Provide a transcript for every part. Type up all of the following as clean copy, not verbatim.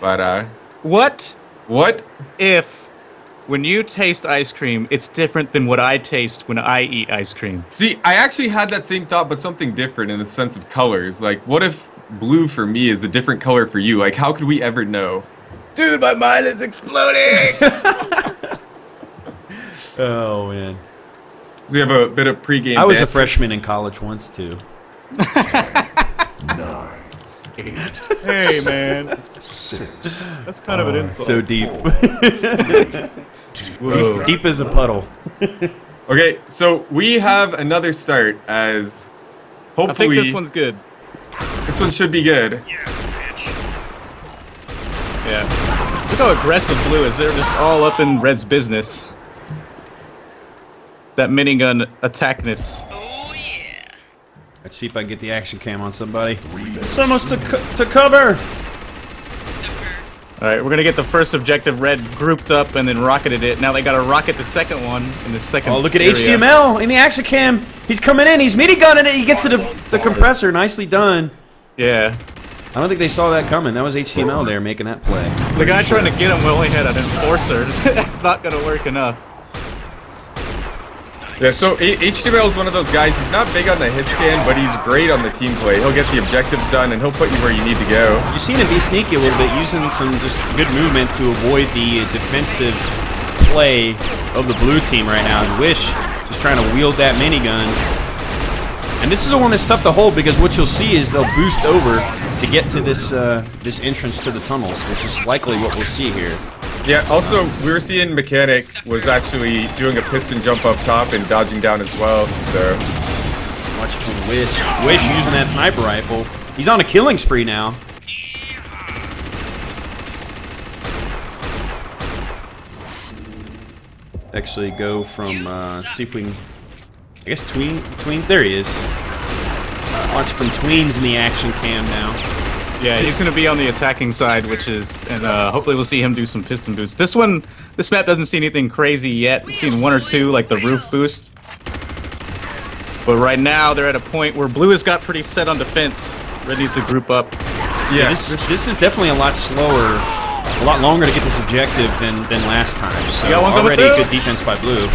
But What what? if when you taste ice cream, it's different than what I taste when I eat ice cream? See, I actually had that same thought, but something different in the sense of colors. Like, what if blue for me is a different color for you? Like, how could we ever know? Dude, my mind is exploding! Oh, man. So we have a bit of pregame. I was a banter. freshman in college once, too. 9, 8, Hey, man. 6, That's kind of an insult. So deep. Whoa. Deep as a puddle. Okay, so we have another start as I hopefully think this one's good. this one should be good. Yeah. Look how aggressive blue is. They're just all up in red's business. That minigun attackness. Let's see if I can get the action cam on somebody. Someone's to cover! Alright, we're gonna get the first objective. Red grouped up and then rocketed it. Now they gotta rocket the second one in the second Oh, look at area. HTML in the action cam. He's coming in. He's minigunning it. He gets to the compressor. Nicely done. Yeah. I don't think they saw that coming. That was HTML there making that play. The guy trying to get him only had an enforcer. That's not gonna work enough. Yeah, so HTML is one of those guys. He's not big on the hit scan, but he's great on the team play. He'll get the objectives done, and he'll put you where you need to go. You've seen him be sneaky a little bit, using some just good movement to avoid the defensive play of the blue team right now. And Wish just trying to wield that minigun. And this is the one that's tough to hold because what you'll see is they'll boost over to get to this this entrance to the tunnels, which is likely what we'll see here. Yeah, also, we were seeing Mechanic was actually doing a piston jump up top and dodging down as well, so... Watch from Wish. Wish using that sniper rifle. He's on a killing spree now. Actually go from, see if we can... I guess Tween, there he is. Watch from Tweens in the action cam now. Yeah, he's gonna be on the attacking side, which is, and hopefully we'll see him do some piston boosts. This map doesn't see anything crazy yet. We've seen one or two, like the roof boost. But right now, they're at a point where blue has got pretty set on defense. Red needs to group up. Yeah, this is definitely a lot slower, a lot longer to get this objective than last time. So got one coming already through. good defense by blue.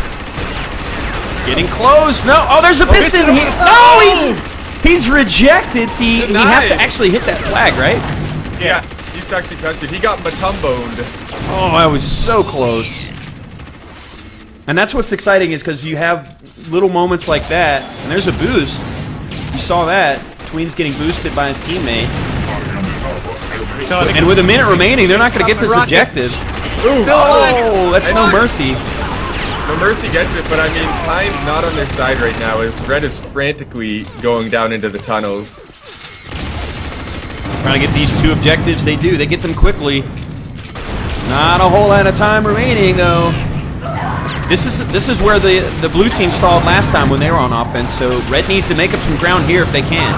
Getting close. No, oh, there's a piston. piston. No, he's rejected. See, he has to actually hit that flag, right? yeah, he's actually touched it. He got Matumboned. Oh, I was so close. And that's what's exciting is because you have little moments like that, and there's a boost. You saw that. Tween's getting boosted by his teammate. And with a minute remaining, they're not going to get this objective. Oh, that's no mercy. No Mercy gets it, but I mean, time's not on their side right now as Red is frantically going down into the tunnels. Trying to get these two objectives. They do. They get them quickly. Not a whole lot of time remaining, though. This is where the blue team stalled last time when they were on offense, so Red needs to make up some ground here if they can.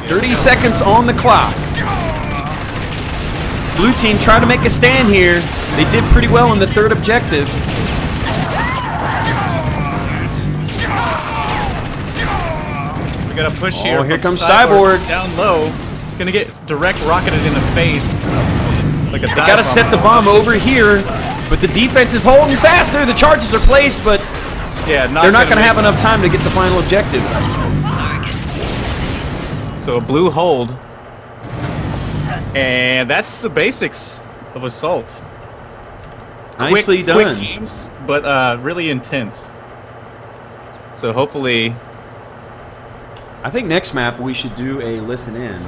30 seconds on the clock. Blue team trying to make a stand here. They did pretty well in the third objective. We gotta push here. Oh, here from comes Cyborg. down low. He's gonna get direct rocketed in the face. Like a dive Got to set the bomb over here, but the defense is holding faster. The charges are placed, but yeah, they're not going to have enough time to get the final objective. So a blue hold. And that's the basics of Assault. Nicely done. Quick games, but really intense. So hopefully... I think next map we should do a listen in.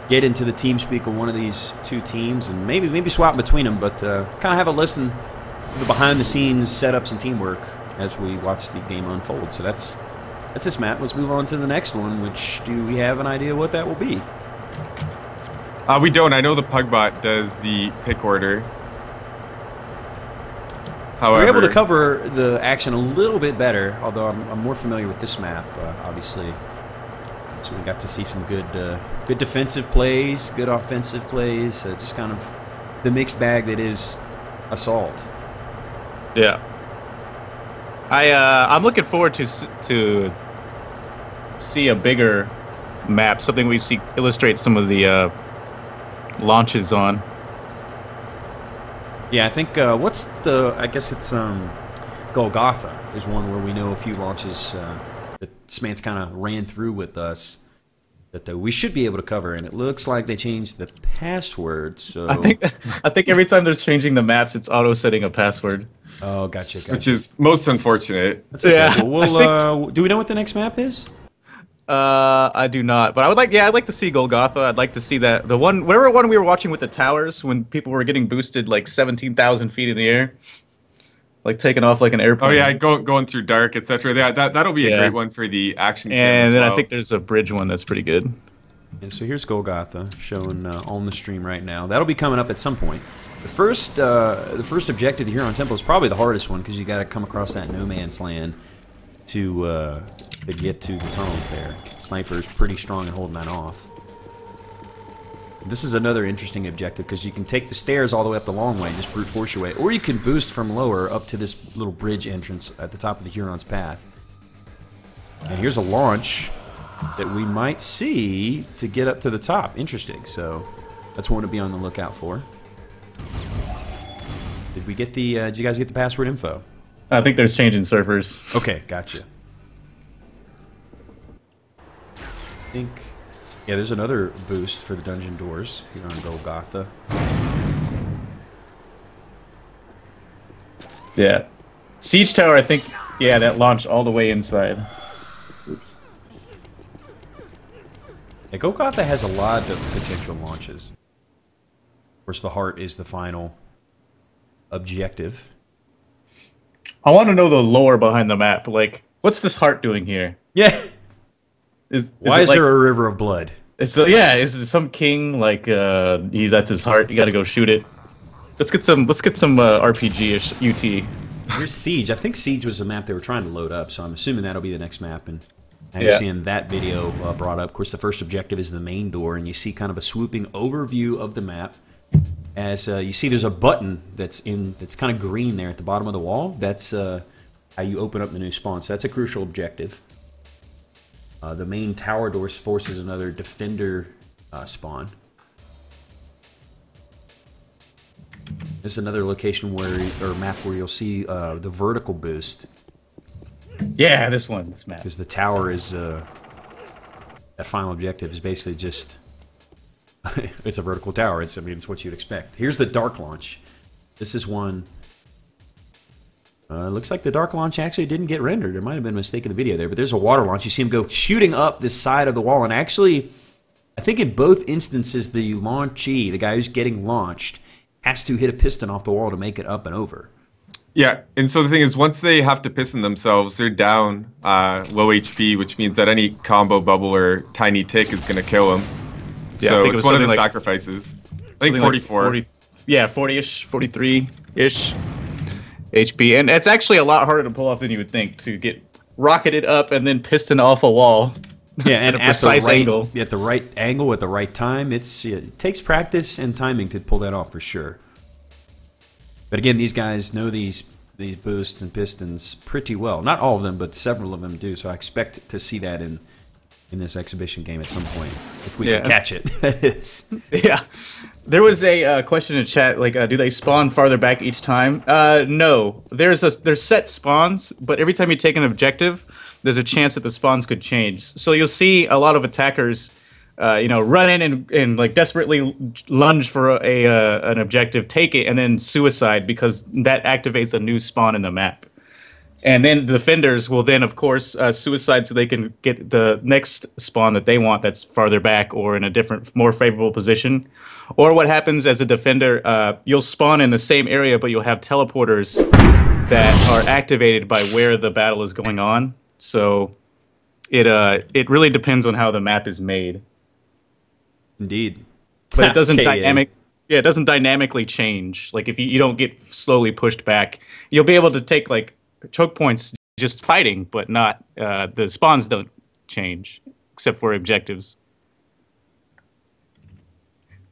Get into the team speak of one of these two teams and maybe swap between them, but kind of have a listen to the behind-the-scenes setups and teamwork as we watch the game unfold. So that's this map. Let's move on to the next one, which do we have an idea what that will be? We don't. I know the Pugbot does the pick order. However, We're able to cover the action a little bit better, although I'm more familiar with this map, obviously. So we got to see some good defensive plays, good offensive plays, just kind of the mixed bag that is Assault. Yeah. I'm looking forward to see a bigger map, something we see illustrate some of the launches on. Yeah, I think what's the? I guess it's Golgotha is one where we know a few launches that Smance kind of ran through with us that we should be able to cover, and it looks like they changed the password. So I think every time they're changing the maps, it's auto setting a password. Oh, gotcha. Which is most unfortunate. That's okay. Yeah. Well, do we know what the next map is? I do not, but I'd like to see Golgotha. I'd like to see that whatever one we were watching with the towers when people were getting boosted like 17,000 feet in the air, like taking off like an airplane. Oh yeah, going through dark, etc. Yeah, that'll be a great one for the action cam and as then well. I think there's a bridge one that's pretty good. And so here's Golgotha showing on the stream right now. That'll be coming up at some point. The first objective, the Huron Temple, is probably the hardest one because you got to come across that no man's land to get to the tunnels there. Sniper's pretty strong in holding that off. This is another interesting objective because you can take the stairs all the way up the long way, just brute force your way, or you can boost from lower up to this little bridge entrance at the top of the HuronsPath. And here's a launch that we might see to get up to the top. Interesting. So that's one to be on the lookout for. Did we get the? Did you guys get the password info? I think there's changing servers. Okay, gotcha. I think, yeah, there's another boost for the dungeon doors here on Golgotha. Yeah. Siege Tower, I think, yeah, that launched all the way inside. Oops. Yeah, Golgotha has a lot of potential launches. Of course, the heart is the final objective. I want to know the lore behind the map. Like, what's this heart doing here? Yeah. Why is like, there a river of blood? Is some king like that's his heart? You got to go shoot it. Let's get some RPG-ish UT. Here's Siege. I think Siege was a map they were trying to load up, so I'm assuming that'll be the next map. And I'm seeing that video brought up. Of course, the first objective is the main door, and you see kind of a swooping overview of the map. As you see, there's a button that's kind of green there at the bottom of the wall. That's how you open up the new spawn. So that's a crucial objective. The main tower doors forces another defender spawn. This is another location or map where you'll see the vertical boost. Yeah, this map. Because the tower is that final objective is basically just it's a vertical tower. It's what you'd expect. Here's the dark launch. This is one. Looks like the dark launch actually didn't get rendered. There might have been a mistake in the video there, but there's a water launch. You see him go shooting up this side of the wall, and actually, I think in both instances, the launchee, the guy who's getting launched, has to hit a piston off the wall to make it up and over. Yeah, and so the thing is, once they have to piston themselves, they're down low HP, which means that any combo bubble or tiny tick is going to kill them. Yeah, so I think it's it was one of the like sacrifices. I think 44. Like 40-ish, 43-ish HP. And it's actually a lot harder to pull off than you would think, to get rocketed up and then piston off a wall. Yeah, and at a precise angle. At the right angle, at the right time. It takes practice and timing to pull that off for sure. But again, these guys know these boosts and pistons pretty well. Not all of them, but several of them do. So I expect to see that in this exhibition game at some point, if we can catch it. That is. Yeah. There was a question in chat, like, do they spawn farther back each time? No. There's set spawns, but every time you take an objective, there's a chance that the spawns could change. So you'll see a lot of attackers, run in and like desperately lunge for an objective, take it, and then suicide because that activates a new spawn in the map. And then the defenders will then, of course, suicide so they can get the next spawn that they want that's farther back or in a different, more favorable position. Or what happens as a defender, you'll spawn in the same area, but you'll have teleporters that are activated by where the battle is going on. So it really depends on how the map is made. Indeed. But it doesn't it doesn't dynamically change. Like if you don't get slowly pushed back, you'll be able to take like choke points just fighting, but not the spawns don't change except for objectives.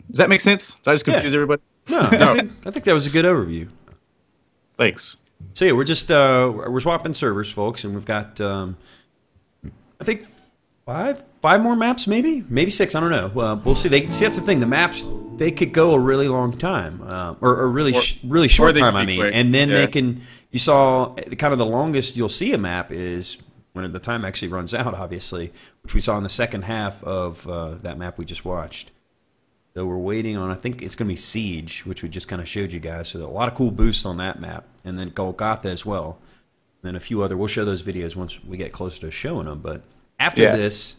Does that make sense? Did I just confuse everybody? No, I think that was a good overview. Thanks. So yeah, we're just we're swapping servers, folks, and we've got I think five 5 more maps, maybe 6. I don't know. We'll see. See, that's the thing. The maps, they could go a really long time, or really short time. I mean, quick. And then they can. You saw kind of the longest you'll see a map is when the time actually runs out, obviously, which we saw in the second half of that map we just watched. So we're waiting on, I think it's going to be Siege, which we just kind of showed you guys. So a lot of cool boosts on that map. And then Golgotha as well. And then a few other, we'll show those videos once we get closer to showing them. But after this,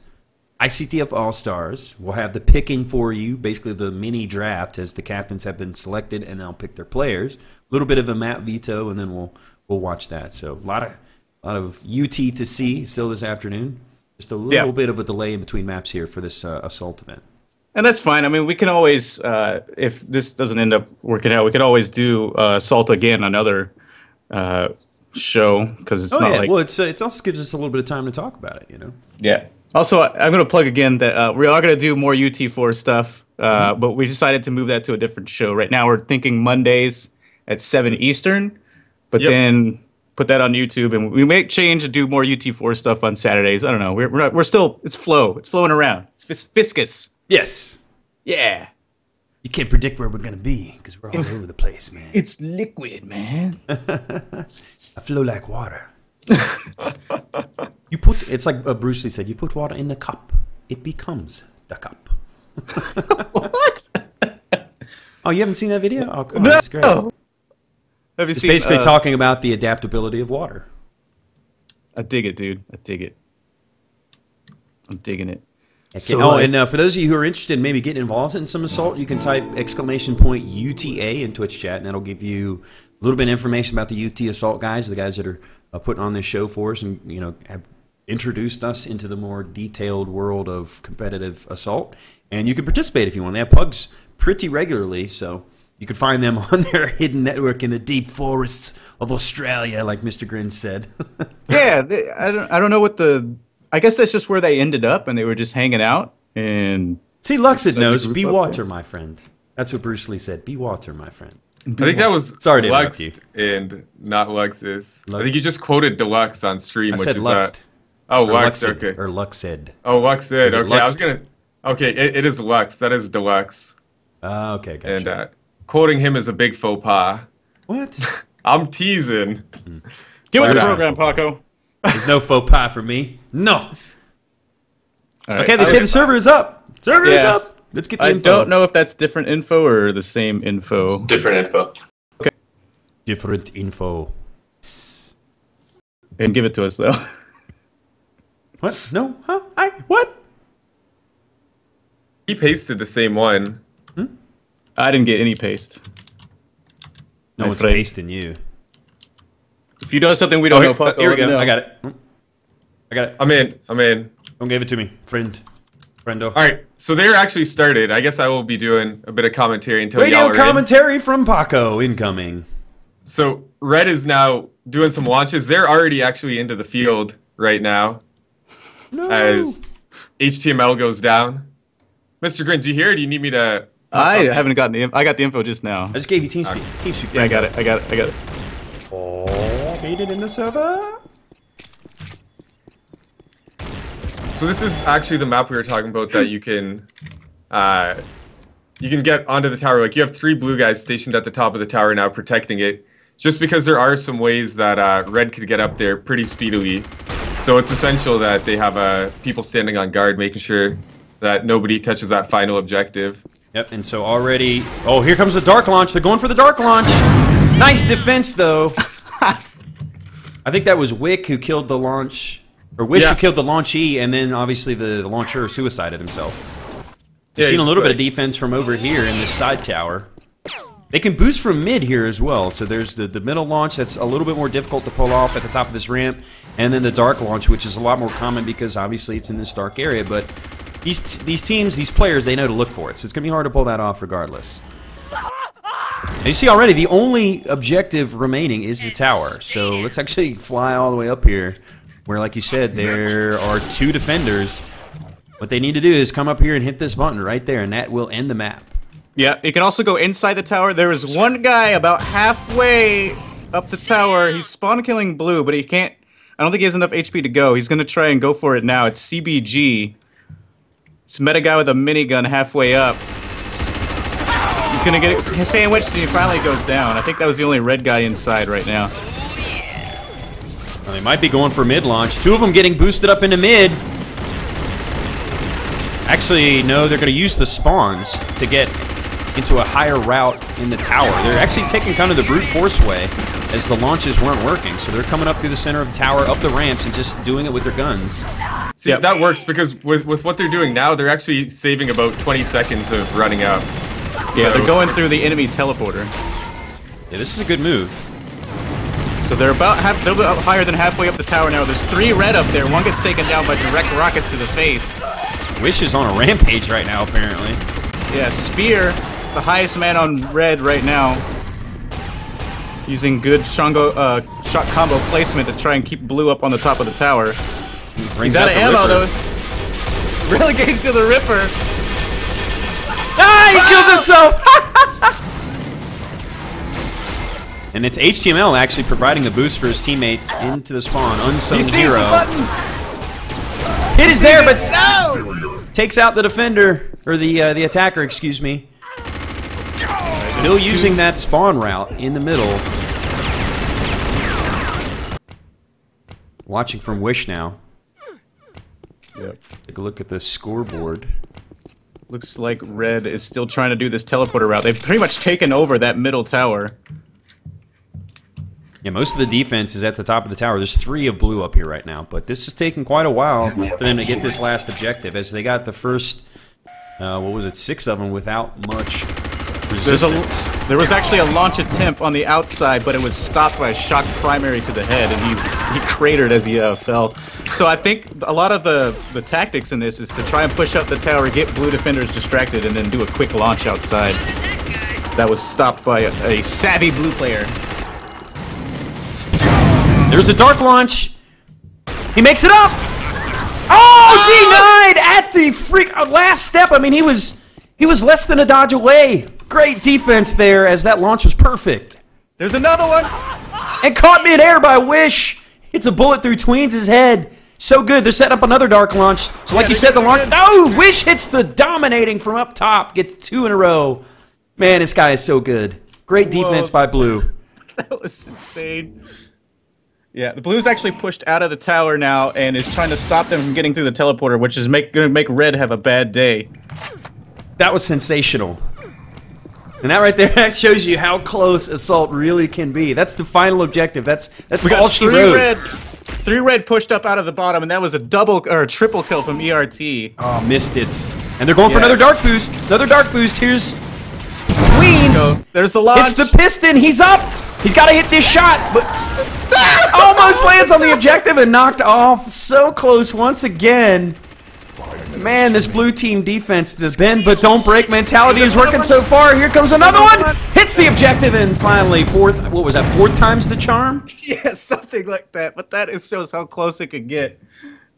ICTF All-Stars will have the picking for you, basically the mini draft as the captains have been selected, and they'll pick their players. A little bit of a map veto, and then we'll watch that. So a lot of UT to see still this afternoon. Just a little bit of a delay in between maps here for this Assault event. And that's fine. I mean, we can always, if this doesn't end up working out, we could always do Assault again, another show, because it's not like... Well, it also gives us a little bit of time to talk about it, you know? Yeah. Also, I'm going to plug again that we are going to do more UT4 stuff, but we decided to move that to a different show. Right now, we're thinking Mondays at 7 Eastern, but then put that on YouTube, and we may change and do more UT4 stuff on Saturdays. I don't know. We're still... It's flowing around. It's viscous. Yes. Yeah. You can't predict where we're going to be because we're all over the place, man. It's liquid, man. I flow like water. It's like Bruce Lee said, you put water in the cup, it becomes the cup. What? Oh, you haven't seen that video? Oh, come on, that's great. It's basically talking about the adaptability of water. I dig it, dude. I dig it. I'm digging it. So, and for those of you who are interested in maybe getting involved in some Assault, you can type !UTA in Twitch chat, and that'll give you a little bit of information about the UT Assault guys, the guys that are putting on this show for us, and have introduced us into the more detailed world of competitive Assault. And you can participate if you want. They have pugs pretty regularly, so you can find them on their hidden network in the deep forests of Australia, like Mr. Grin said. Yeah, I don't know what the... I guess that's just where they ended up, and they were just hanging out. And see, Luxed knows. Be water, my friend. That's what Bruce Lee said. Be water, my friend. I think that was sorry to Luxed and not Luxus. I think you just quoted Deluxe on stream, I which said is Luxed. Lux. Okay. Or Luxed. Oh, Luxed. Okay, Luxed? I was gonna. Okay, it is Lux. That is Deluxe. Okay, gotcha. And quoting him is a big faux pas. What? I'm teasing. Get with the program, Paco. There's no faux pas for me. No. Right. Okay, they say the server is up. Server is up. Let's get the info. I don't know if that's different info or the same info. It's different info. Okay. Different info. And give it to us, though. What? No? Huh? What? He pasted the same one. I didn't get any paste. No, it's pasting you. If you know something we don't know, Paco, here we go. I got it. I'm in. Don't give it to me, friendo. All right, so they're actually started. I guess I will be doing a bit of commentary until y'all are in. Radio commentary from Paco incoming. So Red is now doing some launches. They're already actually into the field right now. No. As HTML goes down. Mr. Grins, you here? Or do you need me to? I haven't gotten the. I got the info just now. I just gave you TeamSpeak. TeamSpeak. Yeah, I got it. Oh, made it in the server. So this is actually the map we were talking about that you can get onto the tower. Like you have 3 blue guys stationed at the top of the tower now protecting it. Just because there are some ways that Red could get up there pretty speedily. So it's essential that they have people standing on guard, making sure that nobody touches that final objective. Yep, and so already... Oh, here comes the dark launch. They're going for the dark launch. Nice defense, though. I think that was Wick who killed the launch... Or Wish who killed the launchee, and then obviously the launcher suicided himself. You've seen a little bit of defense from over here in this side tower. They can boost from mid here as well. So there's the middle launch that's a little bit more difficult to pull off at the top of this ramp, and then the dark launch, which is a lot more common because obviously it's in this dark area. But these teams, these players, they know to look for it. So it's going to be hard to pull that off regardless. And you see already, the only objective remaining is the tower. So let's actually fly all the way up here, where, like you said, there are 2 defenders. What they need to do is come up here and hit this button right there, and that will end the map. Yeah, it can also go inside the tower. There is one guy about halfway up the tower. He's spawn killing blue, but he can't... I don't think he has enough HP to go. He's going to try and go for it now. It's CBG. This meta guy with a minigun halfway up. He's gonna get sandwiched and he finally goes down. I think that was the only red guy inside right now. Well, they might be going for mid-launch. 2 of them getting boosted up into mid. Actually, no, they're going to use the spawns to get into a higher route in the tower. They're actually taking kind of the brute force way as the launches weren't working. So they're coming up through the center of the tower, up the ramps, and just doing it with their guns. See, that works because with what they're doing now, they're actually saving about 20 seconds of running up. Yeah, they're going through the enemy teleporter. Yeah, this is a good move. So they're about higher than halfway up the tower now. There's 3 red up there. One gets taken down by direct rockets to the face. Wish is on a rampage right now, apparently. Yeah, Spear, the highest man on red right now. Using good shot combo placement to try and keep blue up on the top of the tower. He's out of ammo, though. Relegated to the Ripper. Ah, he killed himself! And it's HTML actually providing the boost for his teammates into the spawn. Unsung he sees hero. The button. Hit is there, but no! Takes out the defender, or the attacker, excuse me. Still using that spawn route in the middle. Watching from Wish now. Yep. Take a look at the scoreboard. Looks like red is still trying to do this teleporter route. They've pretty much taken over that middle tower. Yeah, most of the defense is at the top of the tower. There's 3 of blue up here right now, but this is taking quite a while for them to get this last objective, as they got the first, what was it, 6 of them without much resistance. There was actually a launch attempt on the outside, but it was stopped by a shock primary to the head, and he cratered as he fell. So I think a lot of the tactics in this is to try and push up the tower, get blue defenders distracted, and then do a quick launch outside. That was stopped by a savvy blue player. There's a dark launch. He makes it up. Oh, D9 at the last step. I mean, he was less than a dodge away. Great defense there, as that launch was perfect. There's another one. And caught midair by Wish. Hits a bullet through Tweens' head. So good. They're setting up another dark launch. So like you said, the launch. Oh, Wish hits the dominating from up top. Gets 2 in a row. Man, this guy is so good. Great defense by Blue. That was insane. Yeah, the Blue's actually pushed out of the tower now and is trying to stop them from getting through the teleporter, which is going to make Red have a bad day. That was sensational. And that right there, that shows you how close Assault really can be. That's the final objective. That's all she wrote. 3 red pushed up out of the bottom, and that was a double or a triple kill from ERT. Oh, missed it. And they're going for another dark boost. Another dark boost. Here's Tweens. There's the launch. It's the piston. He's up. He's got to hit this shot, but almost lands on the objective and knocked off. So close once again. Man, this blue team defense, the bend but don't break mentality is working so far. Here comes another one. Hits the objective, and finally, what was that, 4 times the charm? Yeah, something like that. But that shows how close it could get.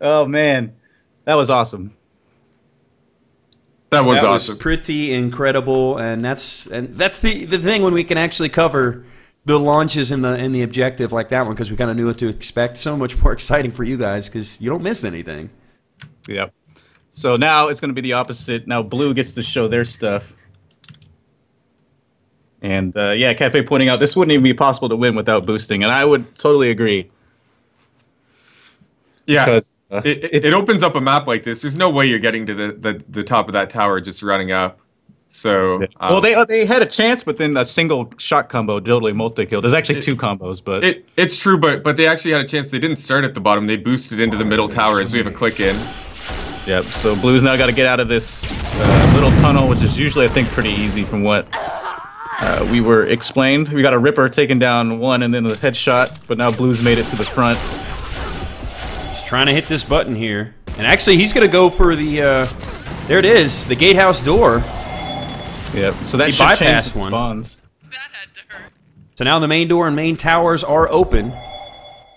Oh, man. That was awesome. That was awesome. Was pretty incredible, and that's the thing when we can actually cover the launches in the objective like that one, because we kind of knew what to expect. So much more exciting for you guys because you don't miss anything. Yep. So now it's going to be the opposite. Now Blue gets to show their stuff. And yeah, Cafe pointing out this wouldn't even be possible to win without boosting, and I would totally agree. Yeah, because it opens up a map like this. There's no way you're getting to the top of that tower just running up. So well, they had a chance, but then a single shot combo totally multi-killed. There's actually 2 combos, but it's true. But they actually had a chance. They didn't start at the bottom. They boosted into the middle tower as we have a click in. Yep. So Blue's now got to get out of this little tunnel, which is usually I think pretty easy from what we were explained. We got a Ripper taking down 1 and then a headshot, but now Blue's made it to the front. Trying to hit this button here, and actually he's gonna go for the there it is, the gatehouse door. Yep, so that should change the spawns. That had to hurt. So now the main door and main towers are open.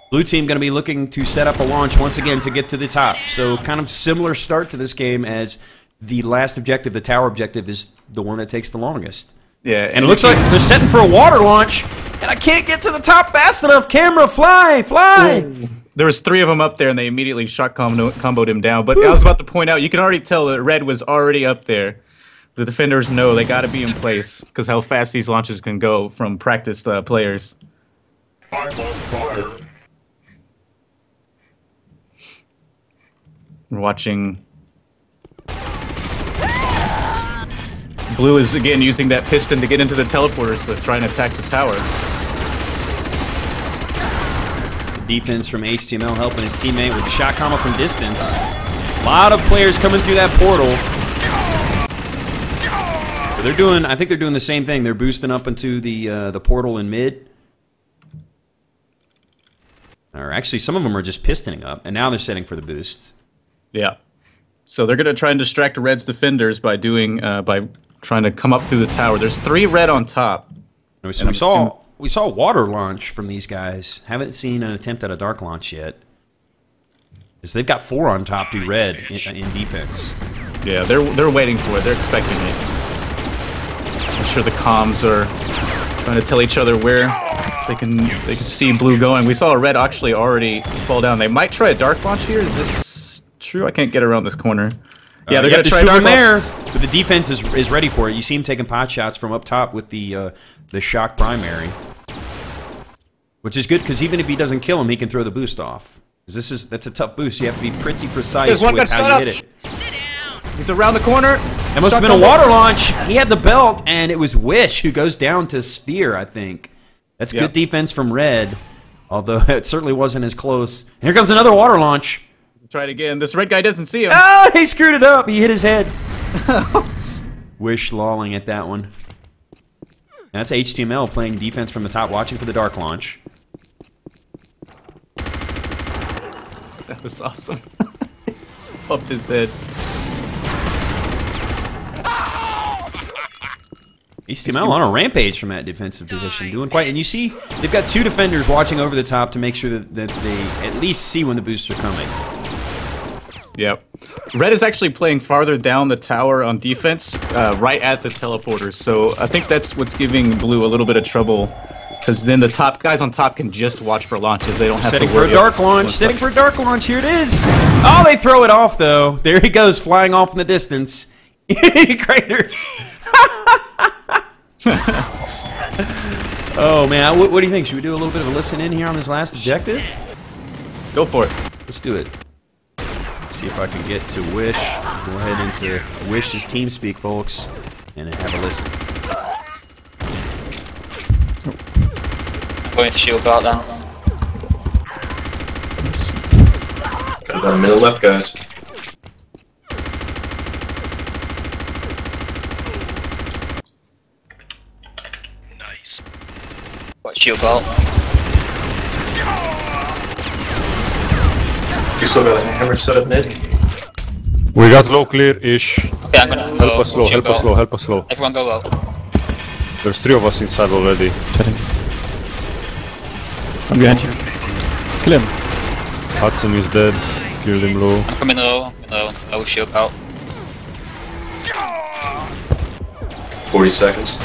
Blue team gonna be looking to set up a launch once again to get to the top. So kind of similar start to this game as the last objective. The tower objective is the one that takes the longest. Yeah, and it looks like they're setting for a water launch, and I can't get to the top fast enough. Camera, fly! Ooh. there was 3 of them up there, and they immediately shot comboed him down. But I was about to point out, you can already tell that red was already up there. The defenders know they got to be in place because how fast these launches can go from practiced players. I'm on fire. We're watching. Blue is again using that piston to get into the teleporters to try and attack the tower. Defense from HTML helping his teammate with the shot combo from distance. A lot of players coming through that portal. So they're doing, I think they're doing the same thing. They're boosting up into the portal in mid. Or actually, some of them are just pistoning up, and now they're setting for the boost. Yeah. So they're gonna try and distract Red's defenders by doing by trying to come up through the tower. There's 3 red on top. So we saw a water launch from these guys. Haven't seen an attempt at a dark launch yet. Because they've got 4 on top to red in defense. Yeah, they're waiting for it. They're expecting it. I'm sure the comms are trying to tell each other where they can see blue going. We saw a red actually already fall down. They might try a dark launch here. Is this true? I can't get around this corner. Yeah, they're gonna try dark launch. But the defense is ready for it. You see him taking pot shots from up top with the shock primary, which is good because even if he doesn't kill him, he can throw the boost off. That's a tough boost. You have to be pretty precise with how you hit it. He's around the corner. That must have been a water launch. He had the belt, and it was Wish who goes down to Sphere, I think. That's good defense from Red, although it certainly wasn't as close. And here comes another water launch. Try it again. This red guy doesn't see him. Oh, he screwed it up. He hit his head. Wish lolling at that one. That's HTML playing defense from the top, watching for the dark launch. That was awesome. Popped his head. HTML on a rampage from that defensive position, doing quite. And you see, they've got 2 defenders watching over the top to make sure that they at least see when the boosts are coming. Yep. Red is actually playing farther down the tower on defense, right at the teleporters. So I think that's what's giving Blue a little bit of trouble, because then the top guys on top can just watch for launches. They don't have to worry. Setting for a dark launch. Setting for a dark launch. Here it is. Oh, they throw it off though. There he goes, flying off in the distance. Craters. Oh man, what do you think? Should we do a little bit of a listen in here on this last objective? Go for it. Let's do it. See if I can get to Wish. Go ahead into Wish's TeamSpeak, folks, and have a listen. I'm going to shield belt now. Got down middle left, guys. Nice. What, shield belt? You still got a hammer set up mid? We got low clear-ish. Okay, I'm gonna Help us low, help us low, help us low. Everyone go low. There's 3 of us inside already. I'm behind you. Kill him. Hudson is dead. Killed him low. I'm coming low. Low shield belt. 40 seconds.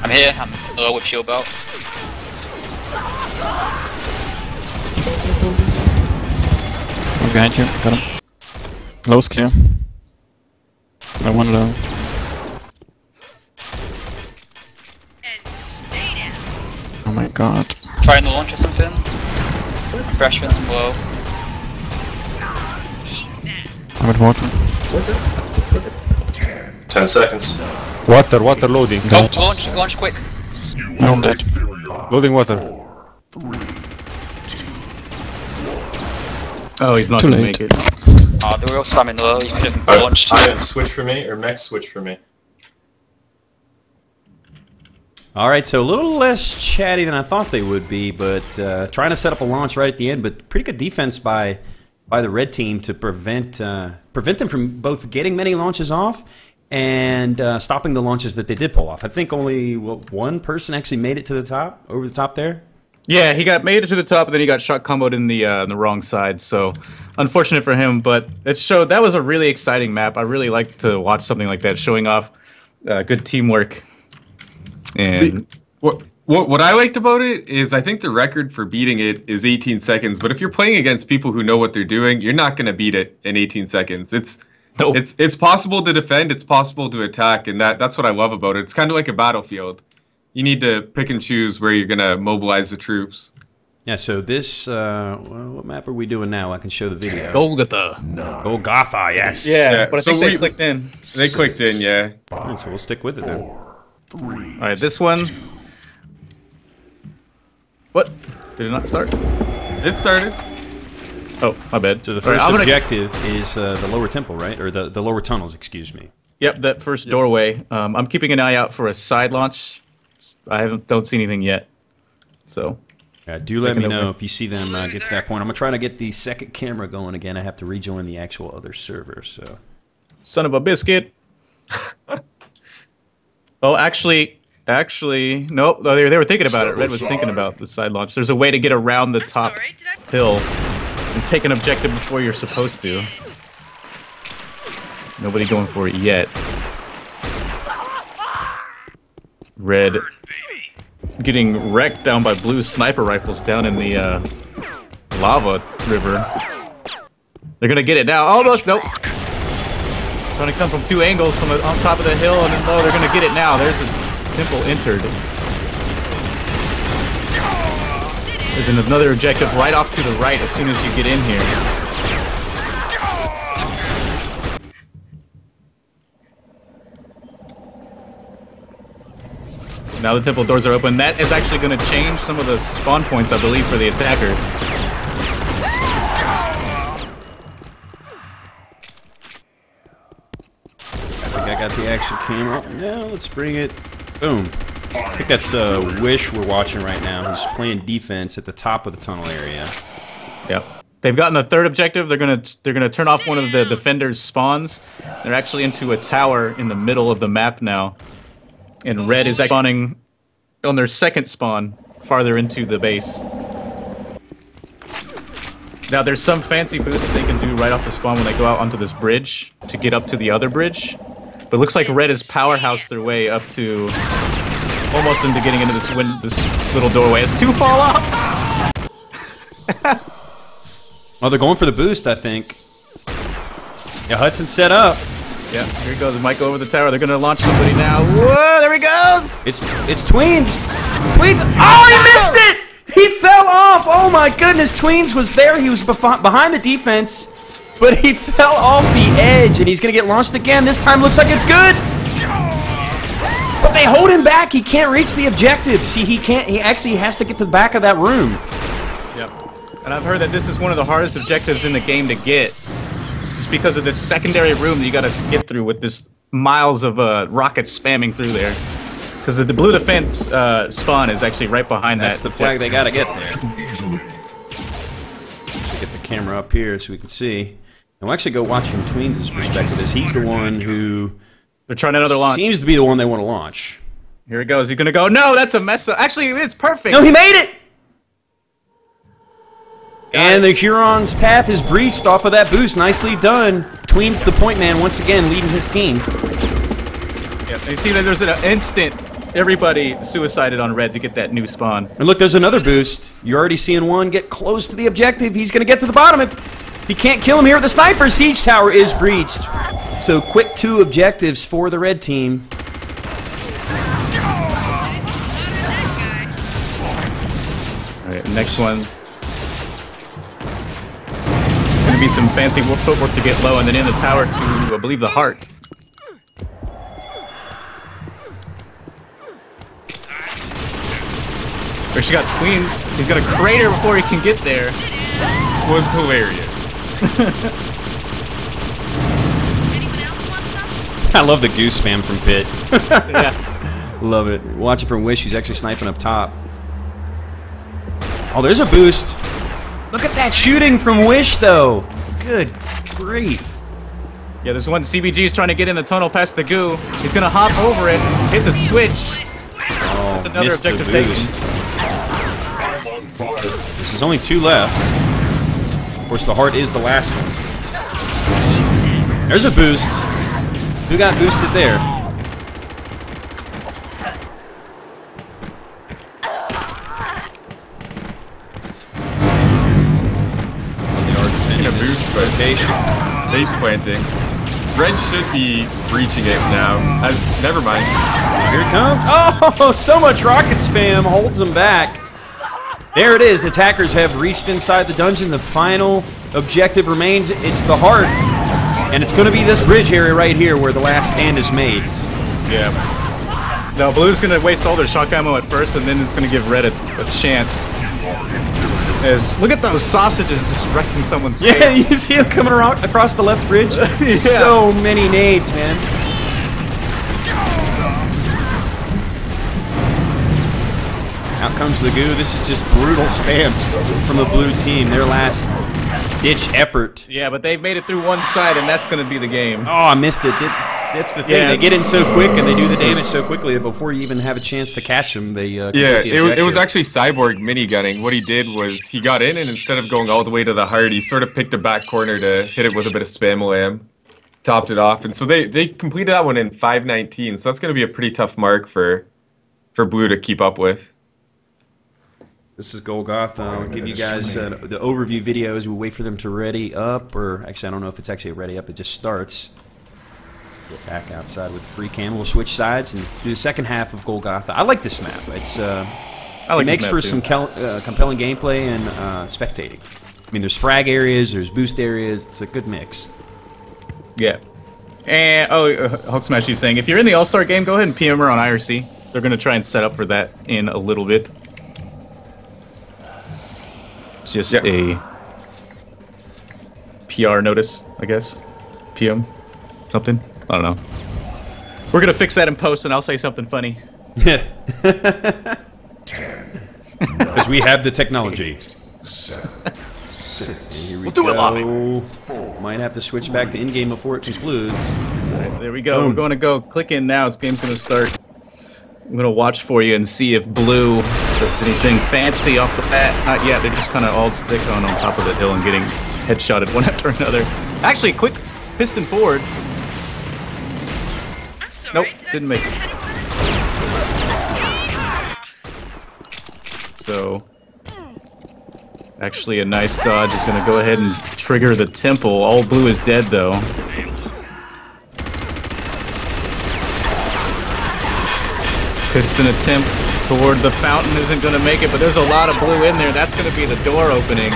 I'm here. I'm low with shield belt. I'm behind you. Got him. Low's clear. I one low. Oh my god. Trying to launch or something. Freshman low. I'm at water. 10 seconds. Water loading. Go, launch quick. No, I'm dead. Loading water. Oh, he's not Too gonna late. make it. Oh, they were all spamming low. You could have Alright, launched. Ian, switch for me, or Max, switch for me. All right, so a little less chatty than I thought they would be, but trying to set up a launch right at the end. But pretty good defense by the red team to prevent them from both getting many launches off and stopping the launches that they did pull off. I think only one person actually made it to the top, over the top there. Yeah, he made it to the top, and then he got shot comboed in the wrong side. So, unfortunate for him, but it showed that was a really exciting map. I really like to watch something like that, showing off good teamwork. And See, What I liked about it is I think the record for beating it is 18 seconds. But if you're playing against people who know what they're doing, you're not going to beat it in 18 seconds. It's possible to defend, it's possible to attack, and that's what I love about it. It's kind of like a battlefield. You need to pick and choose where you're going to mobilize the troops. Yeah, so this, what map are we doing now? I can show the video. Golgotha. Golgotha, yes. Yeah, but I think so they clicked in. They clicked in, yeah. All right, so we'll stick with it then. Alright, this one. What? Did it not start? It started. Oh, my bad. So the first objective is the lower temple, right? Or the lower tunnels, excuse me. Yep, that first doorway. I'm keeping an eye out for a side launch. I don't see anything yet. So... do let me know if you see them get to that point. I'm going to try to get the second camera going again. I have to rejoin the actual other server, so... Son of a biscuit. Oh, actually, nope. They were thinking about it. Red was thinking about the side launch. There's a way to get around the top hill and take an objective before you're supposed to. Nobody going for it yet. Red getting wrecked down by blue sniper rifles down in the lava river. They're gonna get it now. Almost, nope. Trying to come from two angles from on top of the hill, and then they're gonna get it now. There's the temple entered. There's another objective right off to the right as soon as you get in here. Now the temple doors are open. That is actually going to change some of the spawn points, I believe, for the attackers. I got the action camera. Now let's bring it. Boom. I think that's Wish we're watching right now, who's playing defense at the top of the tunnel area. Yep. They've gotten the third objective. They're gonna turn off one of the defenders' spawns. They're actually into a tower in the middle of the map now. And Red is spawning on their second spawn, farther into the base. Now, there's some fancy boost that they can do right off the spawn when they go out onto this bridge to get up to the other bridge. But it looks like Red has powerhoused their way up to almost into getting into this little doorway. As two fall off! Oh, they're going for the boost, I think. Yeah, Hudson's set up. Yeah, here he goes. It might go over the tower. They're gonna launch somebody now. Whoa, there he goes! It's Tweens! Tweens! Oh, he missed it! He fell off! Oh my goodness, Tweens was there. He was behind the defense, but he fell off the edge, and he's gonna get launched again. This time looks like it's good! But they hold him back. He can't reach the objective. See, he can't. He actually has to get to the back of that room. Yep. And I've heard that this is one of the hardest objectives in the game to get. Just because of this secondary room that you gotta get through with this miles of rockets spamming through there. Because the blue defense spawn is actually right behind that. That's the flag they gotta get there. Should get the camera up here so we can see. And we'll actually go watch from Tweens' perspective, as he's the one who... They're trying another launch. Seems to be the one they want to launch. Here he goes. He's gonna go. No, that's a mess up. Actually, it's perfect. No, he made it! And the HuronsPath is breached off of that boost. Nicely done. Tweens, the point man, once again leading his team. Yeah, you see that there's an instant. Everybody suicided on Red to get that new spawn. And look, there's another boost. You're already seeing one get close to the objective. He's going to get to the bottom. If he can't kill him here with the sniper, Siege Tower is breached. So quick 2 objectives for the red team. All right, next one. It's going to be some fancy footwork to get low, and then in the tower to, I believe, the heart. Where she got Tweens. He's going to crater before he can get there. Was hilarious. I love the goose spam from Pit. Yeah. Love it. Watch it from Wish. He's actually sniping up top. Oh, there's a boost. Look at that shooting from Wish, though. Good grief. Yeah, there's one CBG is trying to get in the tunnel past the goo. He's going to hop over it, hit the switch. Oh, That's another missed the objective taken. boost. There's only 2 left. Of course, the heart is the last one. There's a boost. Who got boosted there? rotation. Base planting. Red should be breaching it now. Never mind. Here it comes. Oh, so much rocket spam holds them back. There it is. Attackers have reached inside the dungeon. The final objective remains. It's the heart. And it's going to be this bridge area right here where the last stand is made. Yeah. No, Blue's going to waste all their shock ammo at first, and then it's going to give Red a chance. Look at those sausages just wrecking someone's face. Yeah, you see them coming around across the left bridge? Yeah. So many nades, man. Out comes the goo. This is just brutal spam from the blue team. Their last ditch effort. Yeah, but they've made it through one side, and that's going to be the game. Oh, I missed it. That's the thing. Yeah. They get in so quick, and they do the damage so quickly that before you even have a chance to catch them, they it was actually Cyborg minigunning. What he did was he got in, and instead of going all the way to the heart, he sort of picked a back corner to hit it with a bit of spam lamb, topped it off, and so they completed that one in 5:19. So that's going to be a pretty tough mark for Blue to keep up with. This is Golgotha. I'll give you guys the overview video as we wait for them to ready up, or actually I don't know if it's actually ready up. It just starts. Get back outside with free cam. We'll switch sides and do the second half of Golgotha. I like this map. It's it makes for some compelling gameplay and spectating. I mean, there's frag areas, there's boost areas. It's a good mix. Yeah. And Hulk Smash is saying if you're in the All-Star game, go ahead and PM her on IRC. They're going to try and set up for that in a little bit. Just a PR notice, I guess. PM something. I don't know. We're gonna fix that in post, and I'll say something funny. Because we have the technology. Here we do it live. Might have to switch back to in-game before it concludes. Right, there we go. Boom. We're going to go click in now. This game's going to start. I'm going to watch for you and see if Blue does anything fancy off the bat. Not yet. They're just kind of all stick on top of the hill and getting headshotted one after another. Actually, quick piston forward. Nope, didn't make it. So, actually a nice dodge is going to go ahead and trigger the temple. All Blue is dead, though. Piston attempt toward the fountain isn't going to make it, but there's a lot of Blue in there. That's going to be the door opening,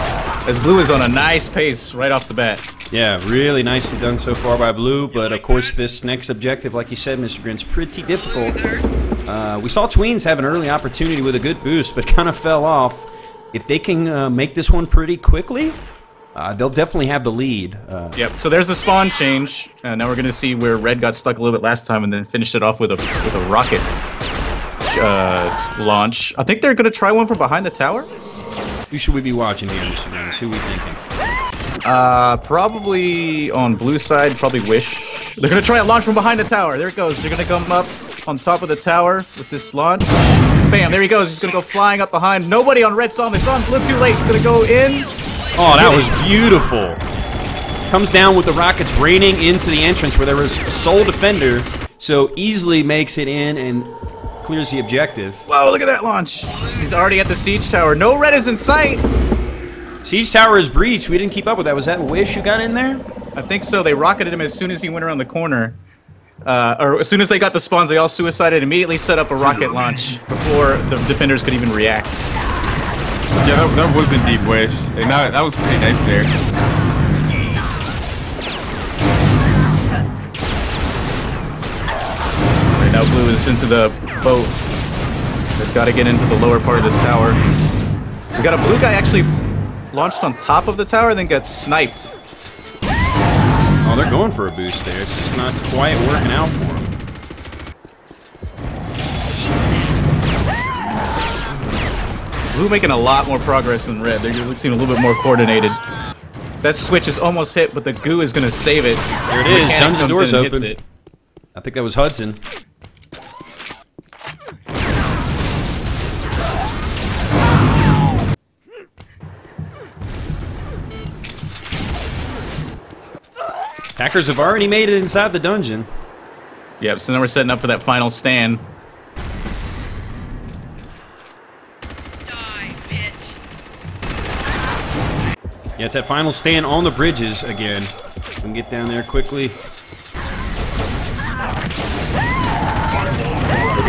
as Blue is on a nice pace right off the bat. Yeah, really nicely done so far by Blue, but of course this next objective, like you said, Mr. Grin's pretty difficult. We saw Tweens have an early opportunity with a good boost, but kind of fell off. If they can make this one pretty quickly, they'll definitely have the lead. Yep, so there's the spawn change. Now we're going to see where Red got stuck a little bit last time and then finished it off with a rocket launch. I think they're going to try one from behind the tower. Who should we be watching here, Mr. Grins? Who are we thinking? Probably on Blue side, probably Wish. They're going to try a launch from behind the tower. There it goes. They're going to come up on top of the tower with this launch. Bam, there he goes. He's going to go flying up behind. Nobody on Red saw him. They saw him flip too late. He's going to go in. Oh, that was beautiful. Comes down with the rockets raining into the entrance where there was a sole defender, so easily makes it in and clears the objective. Whoa, look at that launch. He's already at the siege tower. No Red is in sight. Siege tower is breached. We didn't keep up with that. Was that Wish who got in there? I think so. They rocketed him as soon as he went around the corner. Or as soon as they got the spawns, they all suicided, immediately set up a rocket launch before the defenders could even react. Yeah, that was indeed Wish. And that was pretty nice there. Right now Blue is into the boat. They've got to get into the lower part of this tower. We got a Blue guy actually launched on top of the tower and then got sniped. Oh, they're going for a boost there. It's just not quite working out for them. Blue making a lot more progress than Red. They're seem a little bit more coordinated. That switch is almost hit, but the goo is going to save it. There it is. Dungeon door's open. I think that was Hudson. Hackers have already made it inside the dungeon. Yep, so now we're setting up for that final stand. Yeah, it's that final stand on the bridges again. We can get down there quickly. Here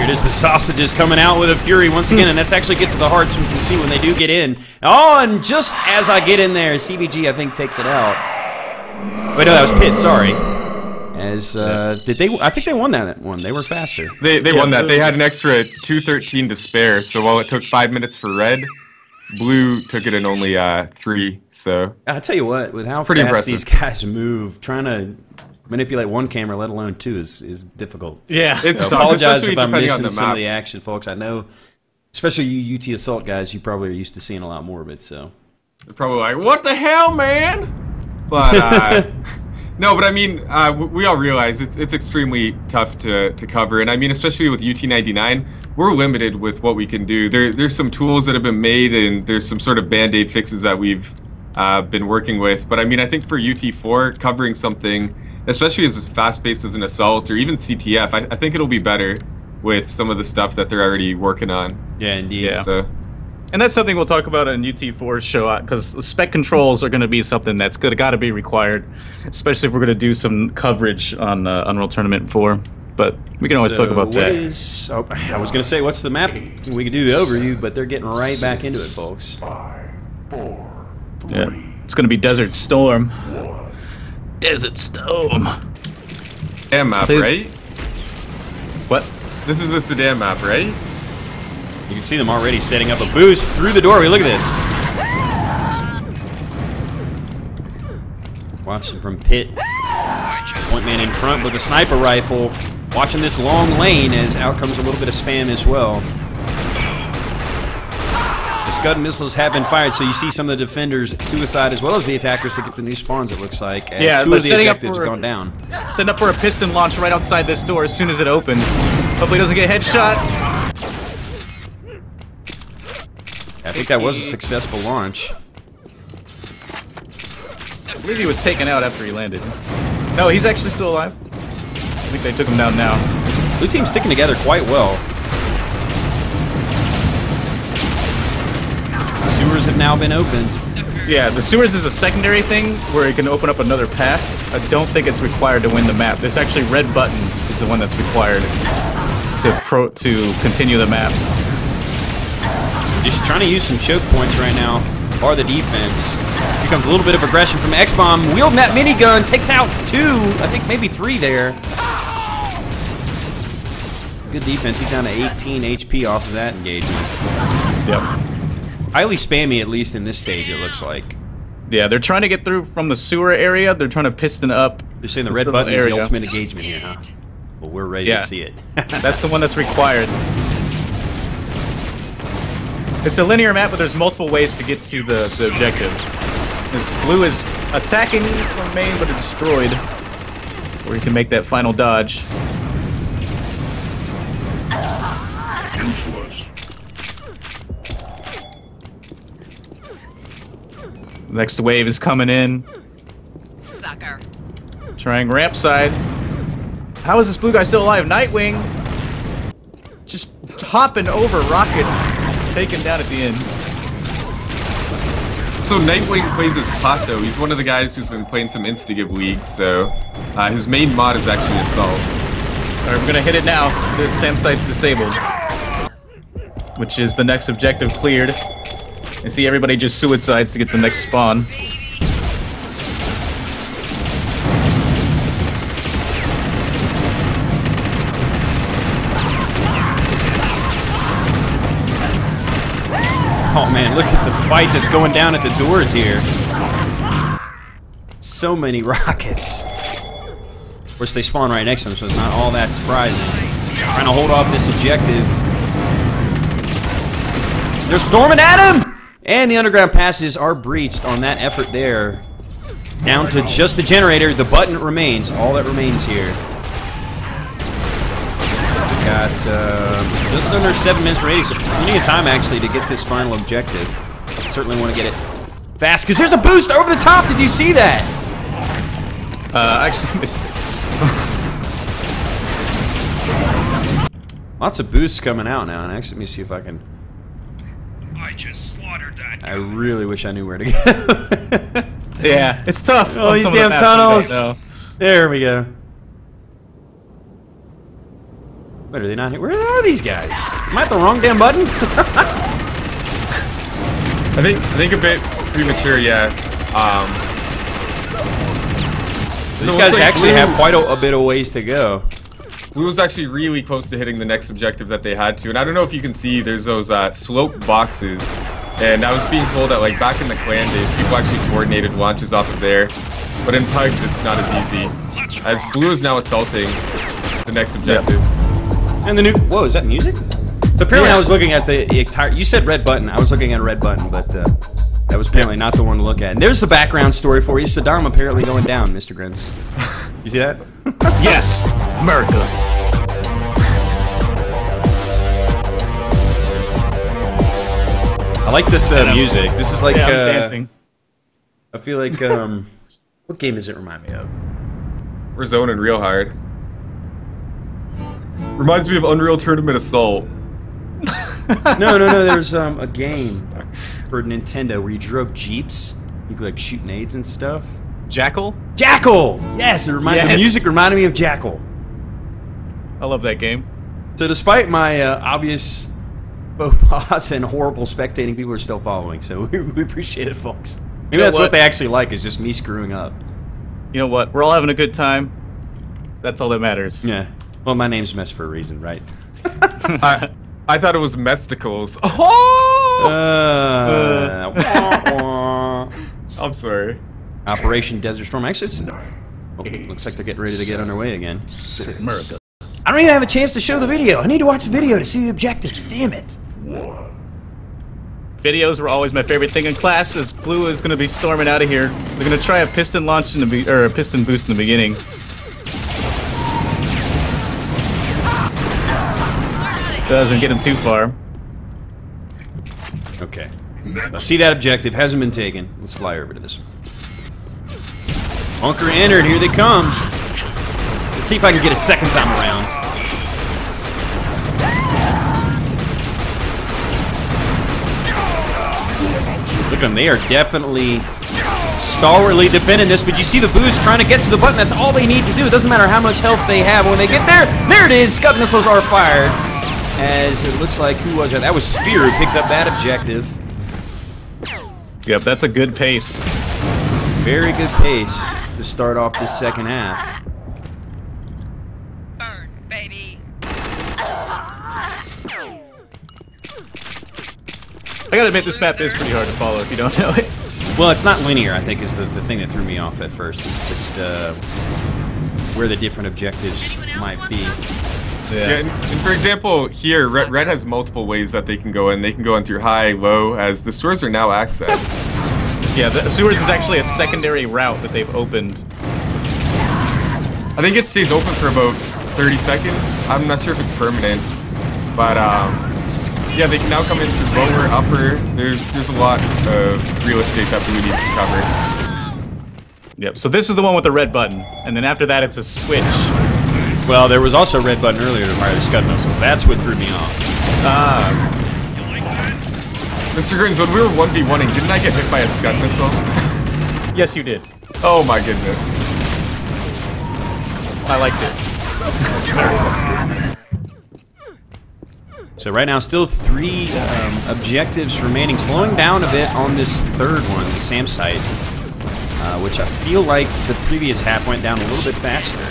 it is, the sausages coming out with a fury once again, and that's actually get to the heart so we can see when they do get in. Oh, and just as I get in there, CBG, I think, takes it out. Wait, no, that was Pitt, sorry. As, did they, I think they won that one. They were faster. They won that. They had an extra 2:13 to spare, so while it took 5 minutes for red, blue took it in only 3, so... I'll tell you what, with how pretty fast impressive. these guys move, trying to manipulate one camera, let alone two, is difficult. Yeah. It's So tough, apologize especially if I'm depending on missing the some of map. the action, folks. I know, especially you UT Assault guys, you probably are used to seeing a lot more of it, so... They're probably like, what the hell, man? But, no, but I mean, we all realize it's extremely tough to cover, and I mean, especially with UT99, we're limited with what we can do. There's some tools that have been made, and there's some sort of band-aid fixes that we've been working with. But I mean, I think for UT4, covering something, especially as fast-paced as an Assault or even CTF, I think it'll be better with some of the stuff that they're already working on. Yeah, indeed. Yeah. So. And that's something we'll talk about in UT4's show, because spec controls are going to be something that's got to be required, especially if we're going to do some coverage on Unreal Tournament 4. But we can always talk about that. Oh, I was going to say, what's the map? We could do the overview, but they're getting right back into it, folks. 5, 4, 3, Yeah, it's going to be Desert Storm. Desert Storm. Sedan map, right? What? This is the Sedan map, right? You can see them already setting up a boost through the doorway. Look at this. Watching from Pitt. Point man in front with a sniper rifle. Watching this long lane as out comes a little bit of spam as well. The SCUD missiles have been fired, so you see some of the defenders suicide as well as the attackers to get the new spawns, it looks like. As Yeah, two but of the setting up objectives for- have gone down. Setting up for a piston launch right outside this door as soon as it opens. Hopefully he doesn't get headshot. I think that was a successful launch. I believe he was taken out after he landed. No, he's actually still alive. I think they took him down now. Blue team's sticking together quite well. Sewers have now been opened. Yeah, the sewers is a secondary thing where it can open up another path. I don't think it's required to win the map. This actually red button is the one that's required to continue the map. Just trying to use some choke points right now for the defense. Here comes a little bit of aggression from X-Bomb. Wielding that minigun, takes out 2, I think maybe 3 there. Good defense. He's down to 18 HP off of that engagement. Yep. Highly spammy, at least in this stage, it looks like. Yeah, they're trying to get through from the sewer area. They're trying to piston up. They're saying the this red little button is the area. ultimate engagement here, huh? Well, we're ready Yeah. to see it. That's the one that's required. It's a linear map, but there's multiple ways to get to the objective. This blue is attacking from main, but it's destroyed. Or you can make that final dodge. useless. Next wave is coming in. Trying ramp side. How is this blue guy still alive? Nightwing! Just hopping over rockets. Taken down at the end. So Nightwing plays as Pato. He's one of the guys who's been playing some Instagive leagues, so his main mod is actually Assault. Alright, we're gonna hit it now. The SAM site's disabled. Which is the next objective cleared. I see everybody just suicides to get the next spawn. Oh man, look at the fight that's going down at the doors here. So many rockets. Of course, they spawn right next to him, so it's not all that surprising. Trying to hold off this objective. They're storming at him! And the underground passages are breached on that effort there. Down to just the generator. The button remains. All that remains here. Got just under 7 minutes remaining, so plenty of time actually to get this final objective. Certainly want to get it fast, because there's a boost over the top. Did you see that? I actually missed it. Lots of boosts coming out now, and actually, let me see if I can I really wish I knew where to go. Yeah, it's tough. Oh, on these some of the damn maps you don't tunnels. know. There we go. What are they not here? Where are these guys? Am I at the wrong damn button? I think a bit premature, yeah. These guys actually have quite a bit of ways to go. Blue was actually really close to hitting the next objective that they had to, and I don't know if you can see, there's those slope boxes, and I was being told that like back in the clan days, people actually coordinated launches off of there, but in Pugs it's not as easy, as Blue is now assaulting the next objective. And the new, whoa, is that music? So apparently I was looking at the entire, you said red button, I was looking at a red button, but that was apparently not the one to look at. And there's the background story for you, Saddam apparently going down, Mr. Grins. You see that? Yes, America. I like this music. This is like, I'm dancing. I feel like, what game does it remind me of? We're zoning real hard. Reminds me of Unreal Tournament Assault. No, there's a game for Nintendo where you drove Jeeps. You could like shoot nades and stuff. Jackal? Jackal! Yes, the music reminded me of Jackal. I love that game. So despite my obvious faux pas and horrible spectating, people are still following, so we appreciate it, folks. Maybe that's what they actually like, is just me screwing up. You know what? We're all having a good time. That's all that matters. Yeah. Well, my name's Mess for a reason, right? I thought it was Mesticles. Oh! I'm sorry. Operation Desert Storm. Actually, looks like they're getting ready to get underway again. America. I don't even have a chance to show the video. I need to watch the video to see the objectives. Damn it. Videos were always my favorite thing in class, as Blue is going to be storming out of here. They're going to try a piston launch in the or a piston boost in the beginning. Doesn't get him too far. Okay. I see that objective. Hasn't been taken. Let's fly over to this one. Bunker entered. Here they come. Let's see if I can get it second time around. Look at them. They are definitely stalwartly defending this, but you see the boost trying to get to the button. That's all they need to do. It doesn't matter how much health they have when they get there. There it is. Scud missiles are fired. As it looks like, who was that? That was Spear who picked up that objective. Yep, that's a good pace. Very good pace to start off this second half. Burn, baby. I gotta admit, this map is pretty hard to follow if you don't know it. Well, it's not linear, I think, is the thing that threw me off at first. It's just where the different objectives might be. Yeah, and for example, here, Red has multiple ways that they can go in. They can go in through high, low, as the sewers are now accessed. Yeah, the sewers is actually a secondary route that they've opened. I think it stays open for about 30 seconds. I'm not sure if it's permanent, but yeah, they can now come in through lower, upper. There's a lot of real estate that Blue needs to cover. Yep, so this is the one with the red button, and then after that it's a switch. Well, there was also a red button earlier to fire the Scud missiles. That's what threw me off. Mr. Grins, when we were 1v1ing, didn't I get hit by a Scud missile? Yes, you did. Oh my goodness. I liked it. So right now, still 3 objectives remaining. Slowing down a bit on this third one, the SAM site, which I feel like the previous half went down a little bit faster.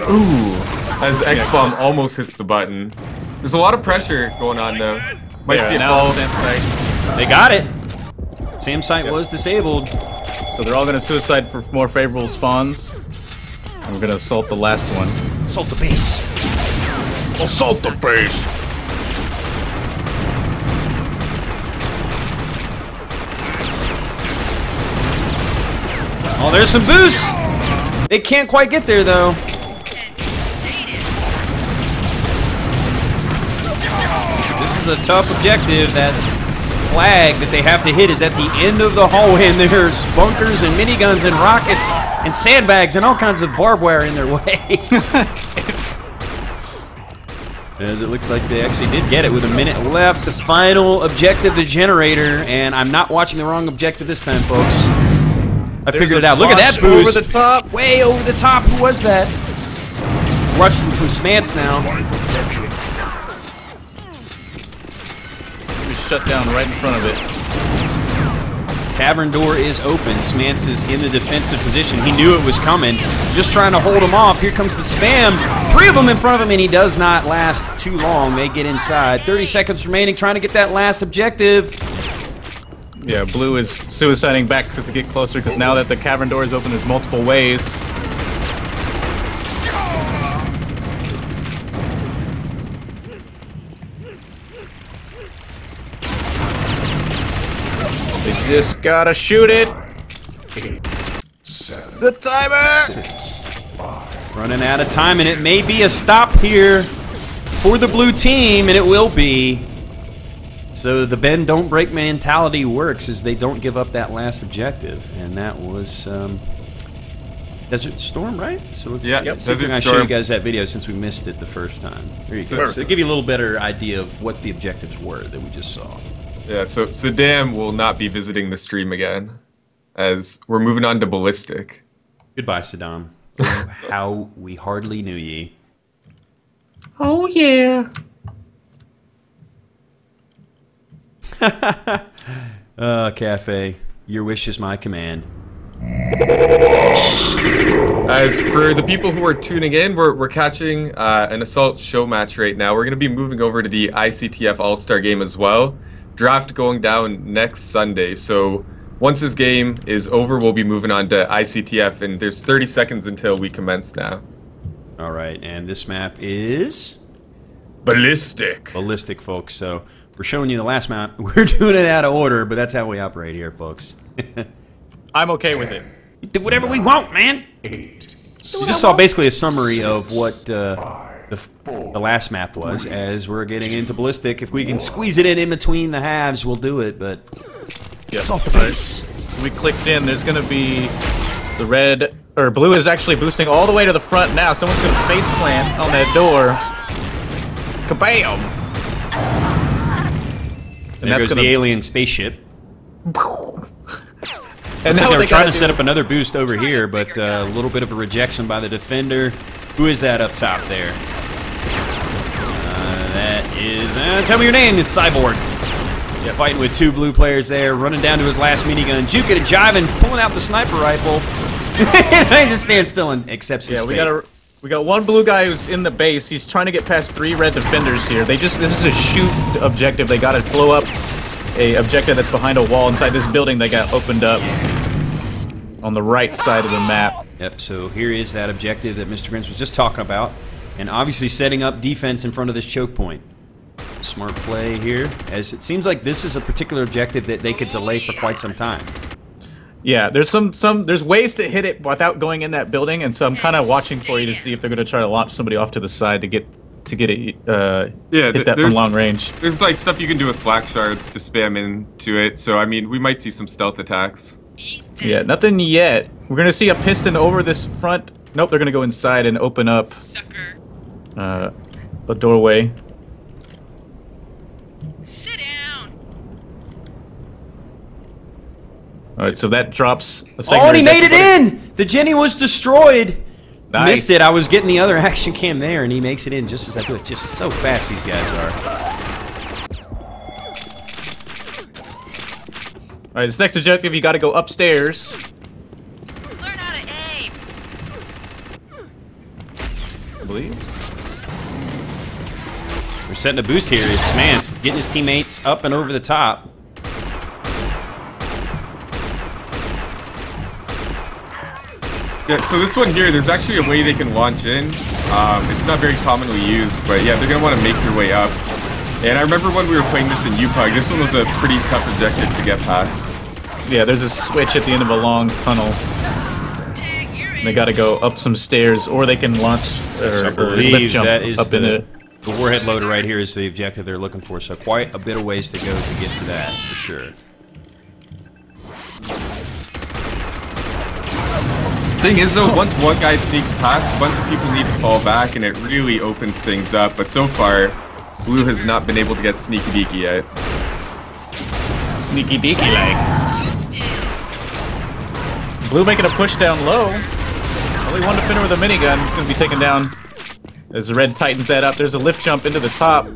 Ooh, as X-Bomb almost hits the button. There's a lot of pressure going on though. Might see it fall. They got it. SAM site was disabled. So they're all going to suicide for more favorable spawns. And we're going to assault the last one. Assault the base. Assault the base! Oh, there's some boosts! They can't quite get there, though. This is a tough objective. That flag that they have to hit is at the end of the hallway, and there's bunkers and miniguns and rockets and sandbags and all kinds of barbed wire in their way. As it looks like they actually did get it with a minute left. The final objective, the generator, and I'm not watching the wrong objective this time, folks. I figured it out. Look at that boost. Over the top. Way over the top. Who was that? Rushing from Smance now. He was shut down right in front of it. Cavern door is open. Smance is in the defensive position. He knew it was coming. Just trying to hold him off. Here comes the spam. 3 of them in front of him, and he does not last too long. They get inside. 30 seconds remaining, trying to get that last objective. Yeah, Blue is suiciding back to get closer because now that the cavern door is open, there's multiple ways. They just gotta shoot it. The timer! Running out of time, and it may be a stop here for the blue team, and it will be. So the bend don't break mentality works as they don't give up that last objective, and that was Desert Storm, right? So let's see if I can show you guys that video since we missed it the first time. There you go. So to give you a little better idea of what the objectives were that we just saw. Yeah, so Saddam will not be visiting the stream again, as we're moving on to Ballistic. Goodbye, Saddam. How we hardly knew ye. Oh, yeah. Cafe, your wish is my command. As for the people who are tuning in, we're catching an Assault show match right now. We're going to be moving over to the ICTF All-Star game as well. Draft going down next Sunday, so once this game is over, we'll be moving on to ICTF, and there's 30 seconds until we commence now. All right, and this map is Ballistic. Ballistic, folks. So we're showing you the last map. We're doing it out of order, but that's how we operate here, folks. I'm okay with it. Do whatever we want, man. You just saw basically a summary of what the last map was. As we're getting into Ballistic, if we can squeeze it in between the halves, we'll do it. But it's off the base. We clicked in. There's going to be the red or blue is actually boosting all the way to the front now. Someone's going to face plant on that door. Kabam! And there goes the alien spaceship. And now like they were trying to set up another boost over here, but a little bit of a rejection by the defender. Who is that up top there? That is... tell me your name. It's Cyborg. Yeah, fighting with 2 blue players there, running down to his last minigun. Juking and jiving, pulling out the sniper rifle. He just stands still and accepts his fate. We got 1 blue guy who's in the base. He's trying to get past 3 red defenders here. This is a shoot objective. They got to blow up a objective that's behind a wall inside this building that got opened up on the right side of the map. Yep, so here is that objective that Mr. Prince was just talking about, and obviously setting up defense in front of this choke point. Smart play here, as it seems like this is a particular objective that they could delay for quite some time. Yeah, there's there's ways to hit it without going in that building, and so I'm kind of watching for you to see if they're going to try to launch somebody off to the side to get it hit that from long range. There's like stuff you can do with flak shards to spam into it, so I mean we might see some stealth attacks. Yeah, nothing yet. We're gonna see a piston over this front. Nope, they're gonna go inside and open up a doorway. Sit down. All right, so that drops a second. Oh, and he made it in! The Jenny was destroyed. Nice. Missed it. I was getting the other action cam there, and he makes it in just as I do it. Just so fast these guys are. Alright, this next objective, you gotta go upstairs. Learn how to aim. I believe. We're setting a boost here. Is Smance getting his teammates up and over the top. Yeah, so this one here, there's actually a way they can launch in. It's not very commonly used, but yeah, they're gonna want to make their way up. And I remember when we were playing this in UPUG, this one was a pretty tough objective to get past. Yeah, there's a switch at the end of a long tunnel. They gotta go up some stairs, or they can launch or lift jump that is up in it. The warhead loader right here is the objective they're looking for, so quite a bit of ways to go to get to that, for sure. Thing is though, once one guy sneaks past, a bunch of people need to fall back and it really opens things up. But so far, Blue has not been able to get sneaky deaky yet. Sneaky deaky like. Blue making a push down low. Only one defender with a minigun. He's going to be taken down as the Red tightens that up. There's a lift jump into the top.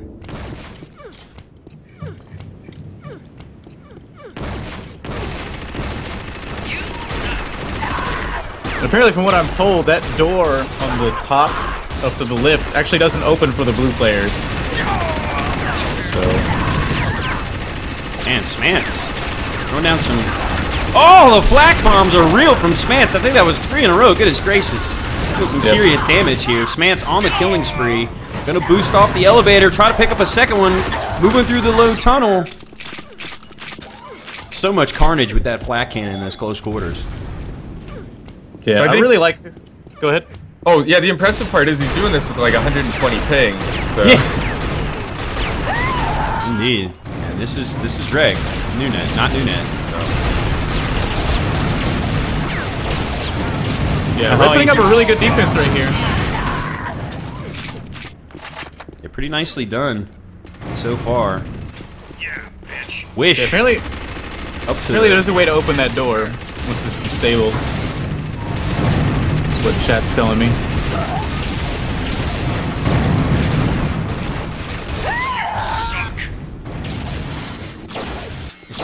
And apparently, from what I'm told, that door on the top of the lift actually doesn't open for the blue players. So, Man, Smance. Throwing down some... Oh, the flak bombs are real from Smance. I think that was 3 in a row. Goodness gracious. Doing some serious damage here. Smance on the killing spree. Gonna boost off the elevator. Try to pick up a second one. Moving through the low tunnel. So much carnage with that flak cannon in those close quarters. yeah, I really like... Go ahead. Oh yeah, the impressive part is he's doing this with like 120 ping. So. Yeah. Indeed. And this is Reg. New net, not new net. So. Yeah, they're putting up a really good defense right here. Yeah, pretty nicely done so far. Wish. Yeah, apparently up to there's a way to open that door once it's disabled. That's what chat's telling me.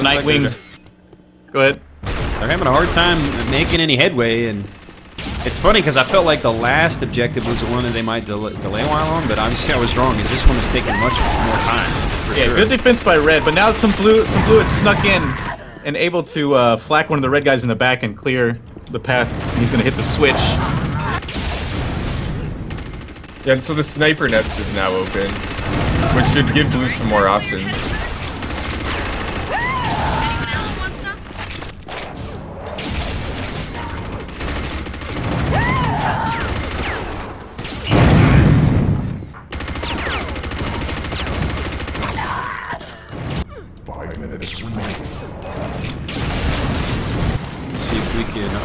Nightwing. Go ahead. They're having a hard time making any headway, and it's funny because I felt like the last objective was the one that they might delay a while on, but obviously I was wrong because this one is taking much more time. Yeah, sure. good defense by Red, but now some blue had snuck in and able to flak one of the red guys in the back and clear the path. He's gonna hit the switch. Yeah, and so the sniper nest is now open, which should give Blue some more options.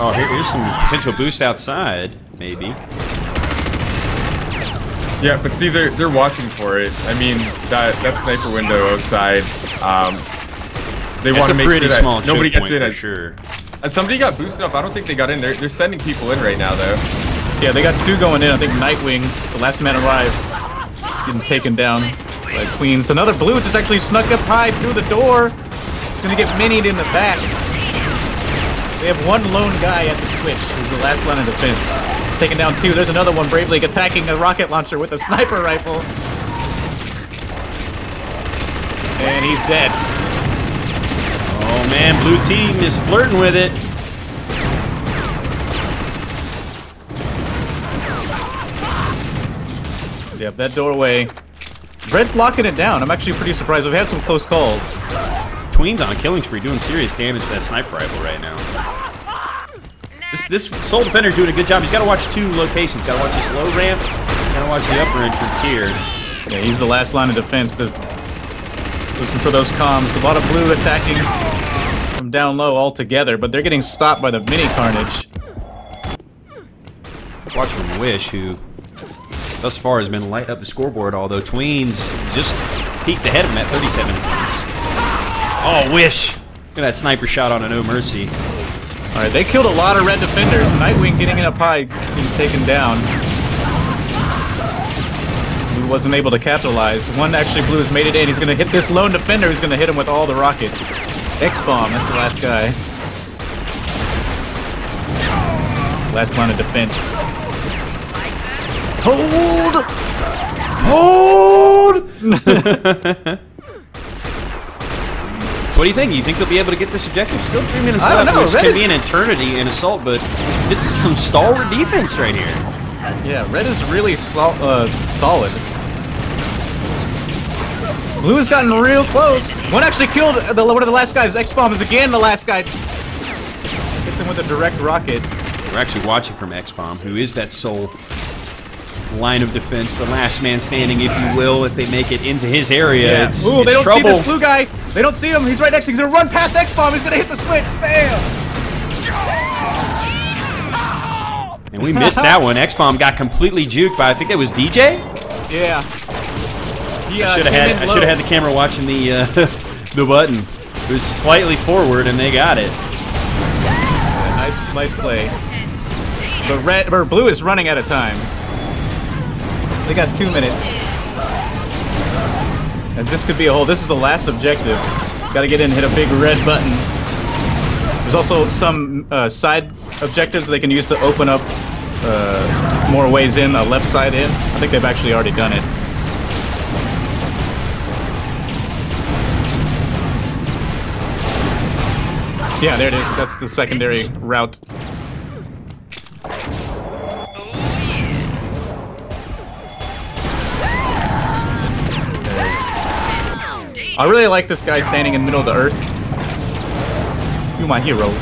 Oh, here's some potential boosts outside, maybe. Yeah, but see, they're watching for it. I mean, that sniper window outside. They want to make sure that nobody gets in. As somebody got boosted up, I don't think they got in. They're sending people in right now, though. Yeah, they got 2 going in. I think Nightwing is the last man alive. He's getting taken down by Queens. Another blue just actually snuck up high through the door. He's gonna get minied in the back. We have one lone guy at the switch, who's the last line of defense. Taking down 2. There's another one bravely attacking a rocket launcher with a sniper rifle. And he's dead. Oh man, blue team is flirting with it. Yep, that doorway. Red's locking it down. I'm actually pretty surprised. We've had some close calls. Tween's on a killing spree, doing serious damage to that sniper rifle right now. This Soul Defender's doing a good job. He's got to watch 2 locations. Got to watch this low ramp. Got to watch the upper entrance here. Yeah, he's the last line of defense. Listen for those comms. A lot of blue attacking from down low altogether, but they're getting stopped by the mini carnage. Watch from Wish, who thus far has been lighting up the scoreboard, although Tweens just peeked ahead of him at 37 points. Oh, Wish! Look at that sniper shot on a No Mercy. Alright, they killed a lot of red defenders. Nightwing getting in up high, getting taken down. Blue wasn't able to capitalize. One actually, Blue has made it in. He's going to hit this lone defender who's going to hit him with all the rockets. X-Bomb, that's the last guy. Last line of defense. Hold! Hold! What do you think? You think they'll be able to get this objective? Still 3 minutes left, which can be an eternity in Assault, but this is some stalwart defense right here. Yeah, Red is really solid. Blue has gotten real close. One actually killed one of the last guys. X-Bomb is again the last guy. Hits him with a direct rocket. We're actually watching from X-Bomb, who is that sole line of defense, the last man standing, if you will, if they make it into his area. Yeah. It's they don't trouble. see this blue guy. They don't see him. He's right next to him. He's going to run past X-Bomb. He's going to hit the switch. Bam! And we missed that one. X-Bomb got completely juked by, I think it was DJ? Yeah. I should have had the camera watching the the button. It was slightly forward, and they got it. Yeah, nice play. But blue is running out of time. They got 2 minutes. As this could be a hole. This is the last objective. Got to get in and hit a big red button. There's also some side objectives they can use to open up more ways in, a left side in. I think they've actually already done it. Yeah, there it is. That's the secondary route. I really like this guy standing in the middle of the earth. You're my hero.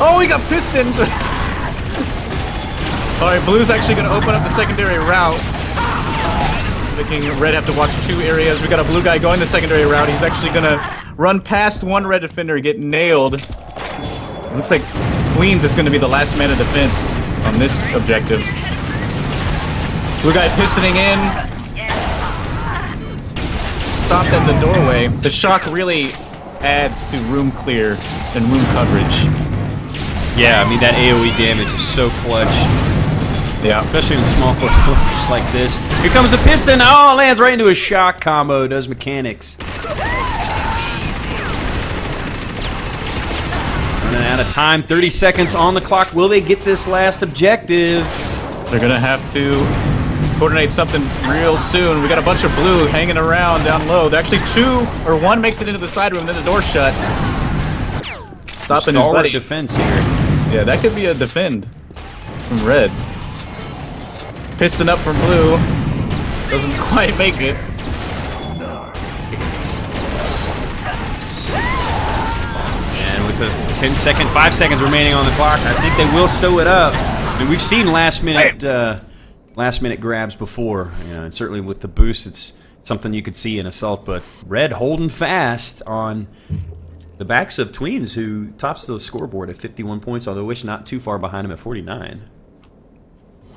Oh, he got pistoned! Alright, blue's actually going to open up the secondary route. Making red have to watch 2 areas. We got a blue guy going the secondary route. He's actually going to run past one red defender, get nailed. It looks like Queens is going to be the last man of defense on this objective. Blue guy pistoning in. Stopped at the doorway. The shock really adds to room clear and room coverage. Yeah, I mean, that AoE damage is so clutch. Yeah. Especially in small just like this. Here comes a piston. Oh, lands right into a shock combo. Does mechanics. Running out of time. 30 seconds on the clock. Will they get this last objective? They're going to have to coordinate something real soon. We got a bunch of blue hanging around down low. Actually, 1 makes it into the side room, then the door's shut. Stopping his buddy. Defense here. Yeah, that could be a defend from red. Piston up from blue. Doesn't quite make it. And with the 5 seconds remaining on the clock, I think they will sew it up. I mean, we've seen last minute grabs before, you know, and certainly with the boost, it's something you could see in Assault. But red holding fast on the backs of Tweens, who tops the scoreboard at 51 points, although Wish not too far behind him at 49.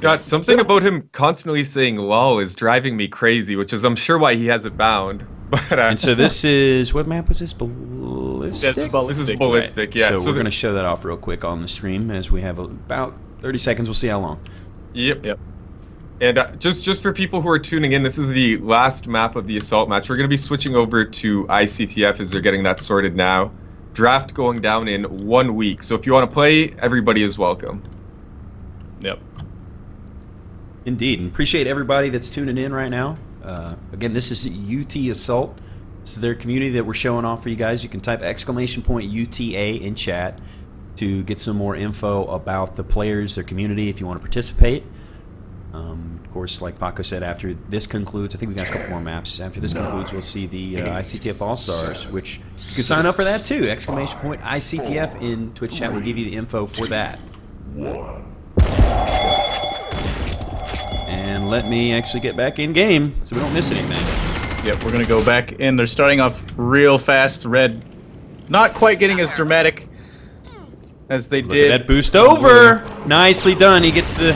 God, something about him constantly saying "lol" is driving me crazy, which is I'm sure why he has it bound. But and so this is, what map was this? Ballistic? This is ballistic, right. Yeah. So we're going to show that off real quick on the stream as we have about 30 seconds. We'll see how long. Yep. And just for people who are tuning in, this is the last map of the Assault match. We're going to be switching over to ICTF as they're getting that sorted now. Draft going down in 1 week. So if you want to play, everybody is welcome. Yep. Indeed. And appreciate everybody that's tuning in right now. Again, this is UT Assault. This is their community that we're showing off for you guys. You can type !UTA in chat to get some more info about the players, their community, if you want to participate. Of course, like Paco said, after this concludes, I think we got a couple more maps. After this concludes, we'll see the ICTF All-Stars, which you can sign up for that too. !ICTF in Twitch chat will give you the info for that. And let me actually get back in game so we don't miss anything. Yep, we're going to go back in. They're starting off real fast. Red not quite getting as dramatic as they did. That boost over. Nicely done. He gets the...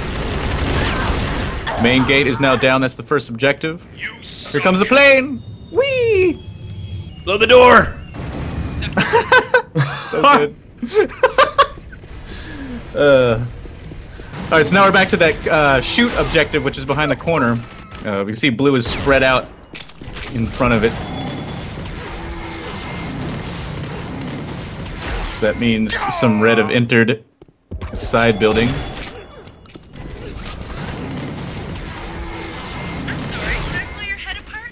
Main gate is now down. That's the first objective. Here comes the plane. Whee! Blow the door. So good. Alright, so now we're back to that shoot objective, which is behind the corner. We can see blue is spread out in front of it. So that means some red have entered the side building.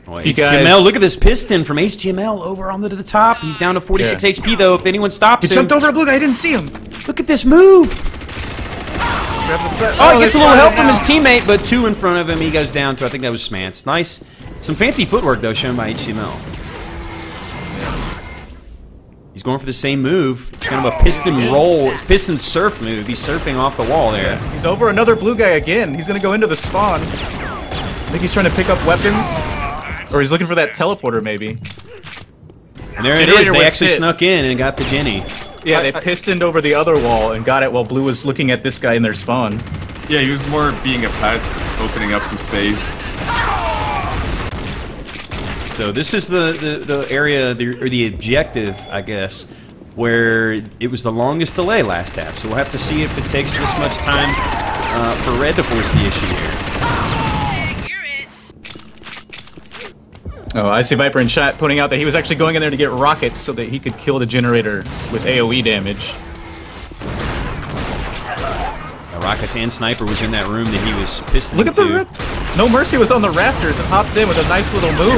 Oh, HTML, look at this piston from HTML over onto the top. He's down to 46 HP though. If anyone stops him, he jumped over a blue guy. I didn't see him. Look at this move. Oh, he gets a little help from his teammate, but 2 in front of him. He goes down to, I think that was Smance. Nice. Some fancy footwork, though, shown by HTML. He's going for the same move. It's kind of a piston roll. It's piston surf move. He's surfing off the wall there. Yeah. He's over another blue guy again. He's going to go into the spawn. I think he's trying to pick up weapons. Or he's looking for that teleporter, maybe. And there it is. They actually snuck in and got the Jenny. Yeah, they pistoned over the other wall and got it while Blue was looking at this guy in their spawn. Yeah, he was more being a pest, opening up some space. So this is the area, or the objective, I guess, where it was the longest delay last half. So we'll have to see if it takes this much time for Red to force the issue here. Oh, I see Viper in chat pointing out that he was actually going in there to get rockets so that he could kill the generator with AoE damage. Rockets and Sniper was in that room that he was pissed Look at the No Mercy was on the rafters and hopped in with a nice little move.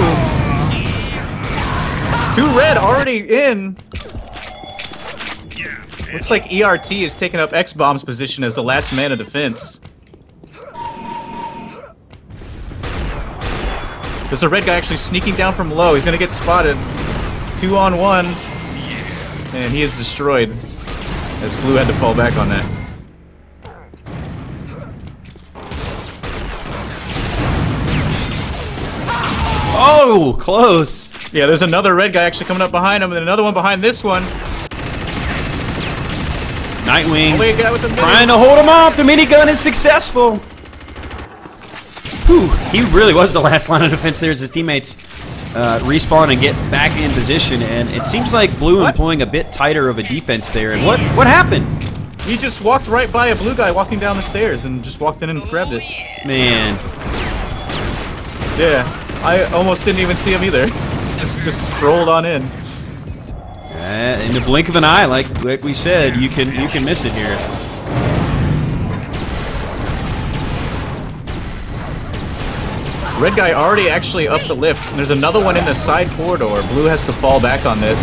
2 Red already in. Looks like ERT is taking up X-Bomb's position as the last man of defense. There's a Red guy actually sneaking down from low. He's gonna get spotted. 2-on-1. And he is destroyed. As Blue had to fall back on that. Oh, close. Yeah, there's another Red guy actually coming up behind him, and another one behind this one. Nightwing Only a guy with a trying to hold him off. The minigun is successful. Whew, he really was the last line of defense there as his teammates respawn and get back in position. And it seems like Blue employing a bit tighter of a defense there. And what happened? He just walked right by a Blue guy walking down the stairs and just walked in and grabbed it. Man. Yeah, I almost didn't even see him either. Just strolled on in. In the blink of an eye, like we said, you can miss it here. Red guy already actually up the lift. And there's another one in the side corridor. Blue has to fall back on this.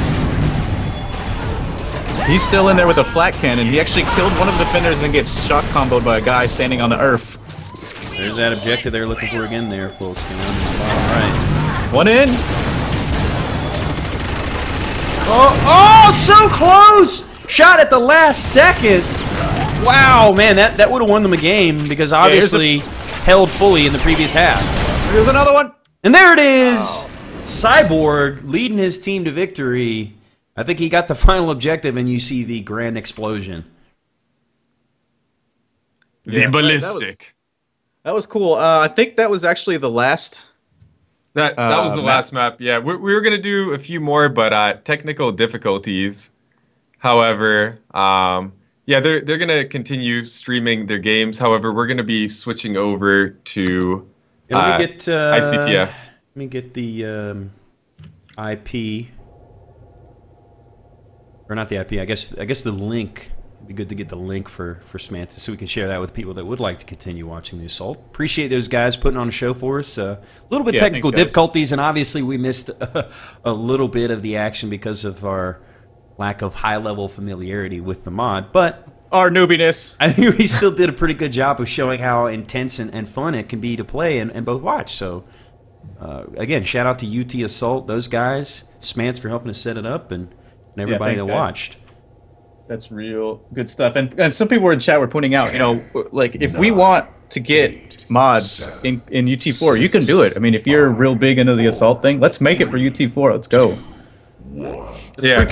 He's still in there with a flat cannon. He actually killed one of the defenders and then gets shock comboed by a guy standing on the earth. There's that objective they're looking for again there, folks. Down in the bottom right. One in. Oh, so close! Shot at the last second. Wow, man, that would have won them a game because obviously held fully in the previous half. Here's another one. And there it is. Cyborg leading his team to victory. I think he got the final objective, and you see the grand explosion. The ballistic. That was cool. I think that was actually the last. That was the last map. Yeah, we were gonna do a few more, but technical difficulties. However, yeah, they're gonna continue streaming their games. However, we're gonna be switching over to let me get ICTF. Let me get the IP, or not the IP. I guess the link. It'd be good to get the link for Smantis so we can share that with people that would like to continue watching the Assault. Appreciate those guys putting on a show for us. A little bit technical difficulties, and obviously we missed a little bit of the action because of our lack of high-level familiarity with the mod. But our noobiness. I think we still did a pretty good job of showing how intense and fun it can be to play and both watch. So, again, shout out to UT Assault, those guys, Smants for helping us set it up, and everybody that watched. That's real good stuff. And some people in chat were pointing out, you know, like if we want to get mods in UT4, you can do it. I mean, if you're real big into the Assault thing, let's make it for UT4. Let's go. Yeah.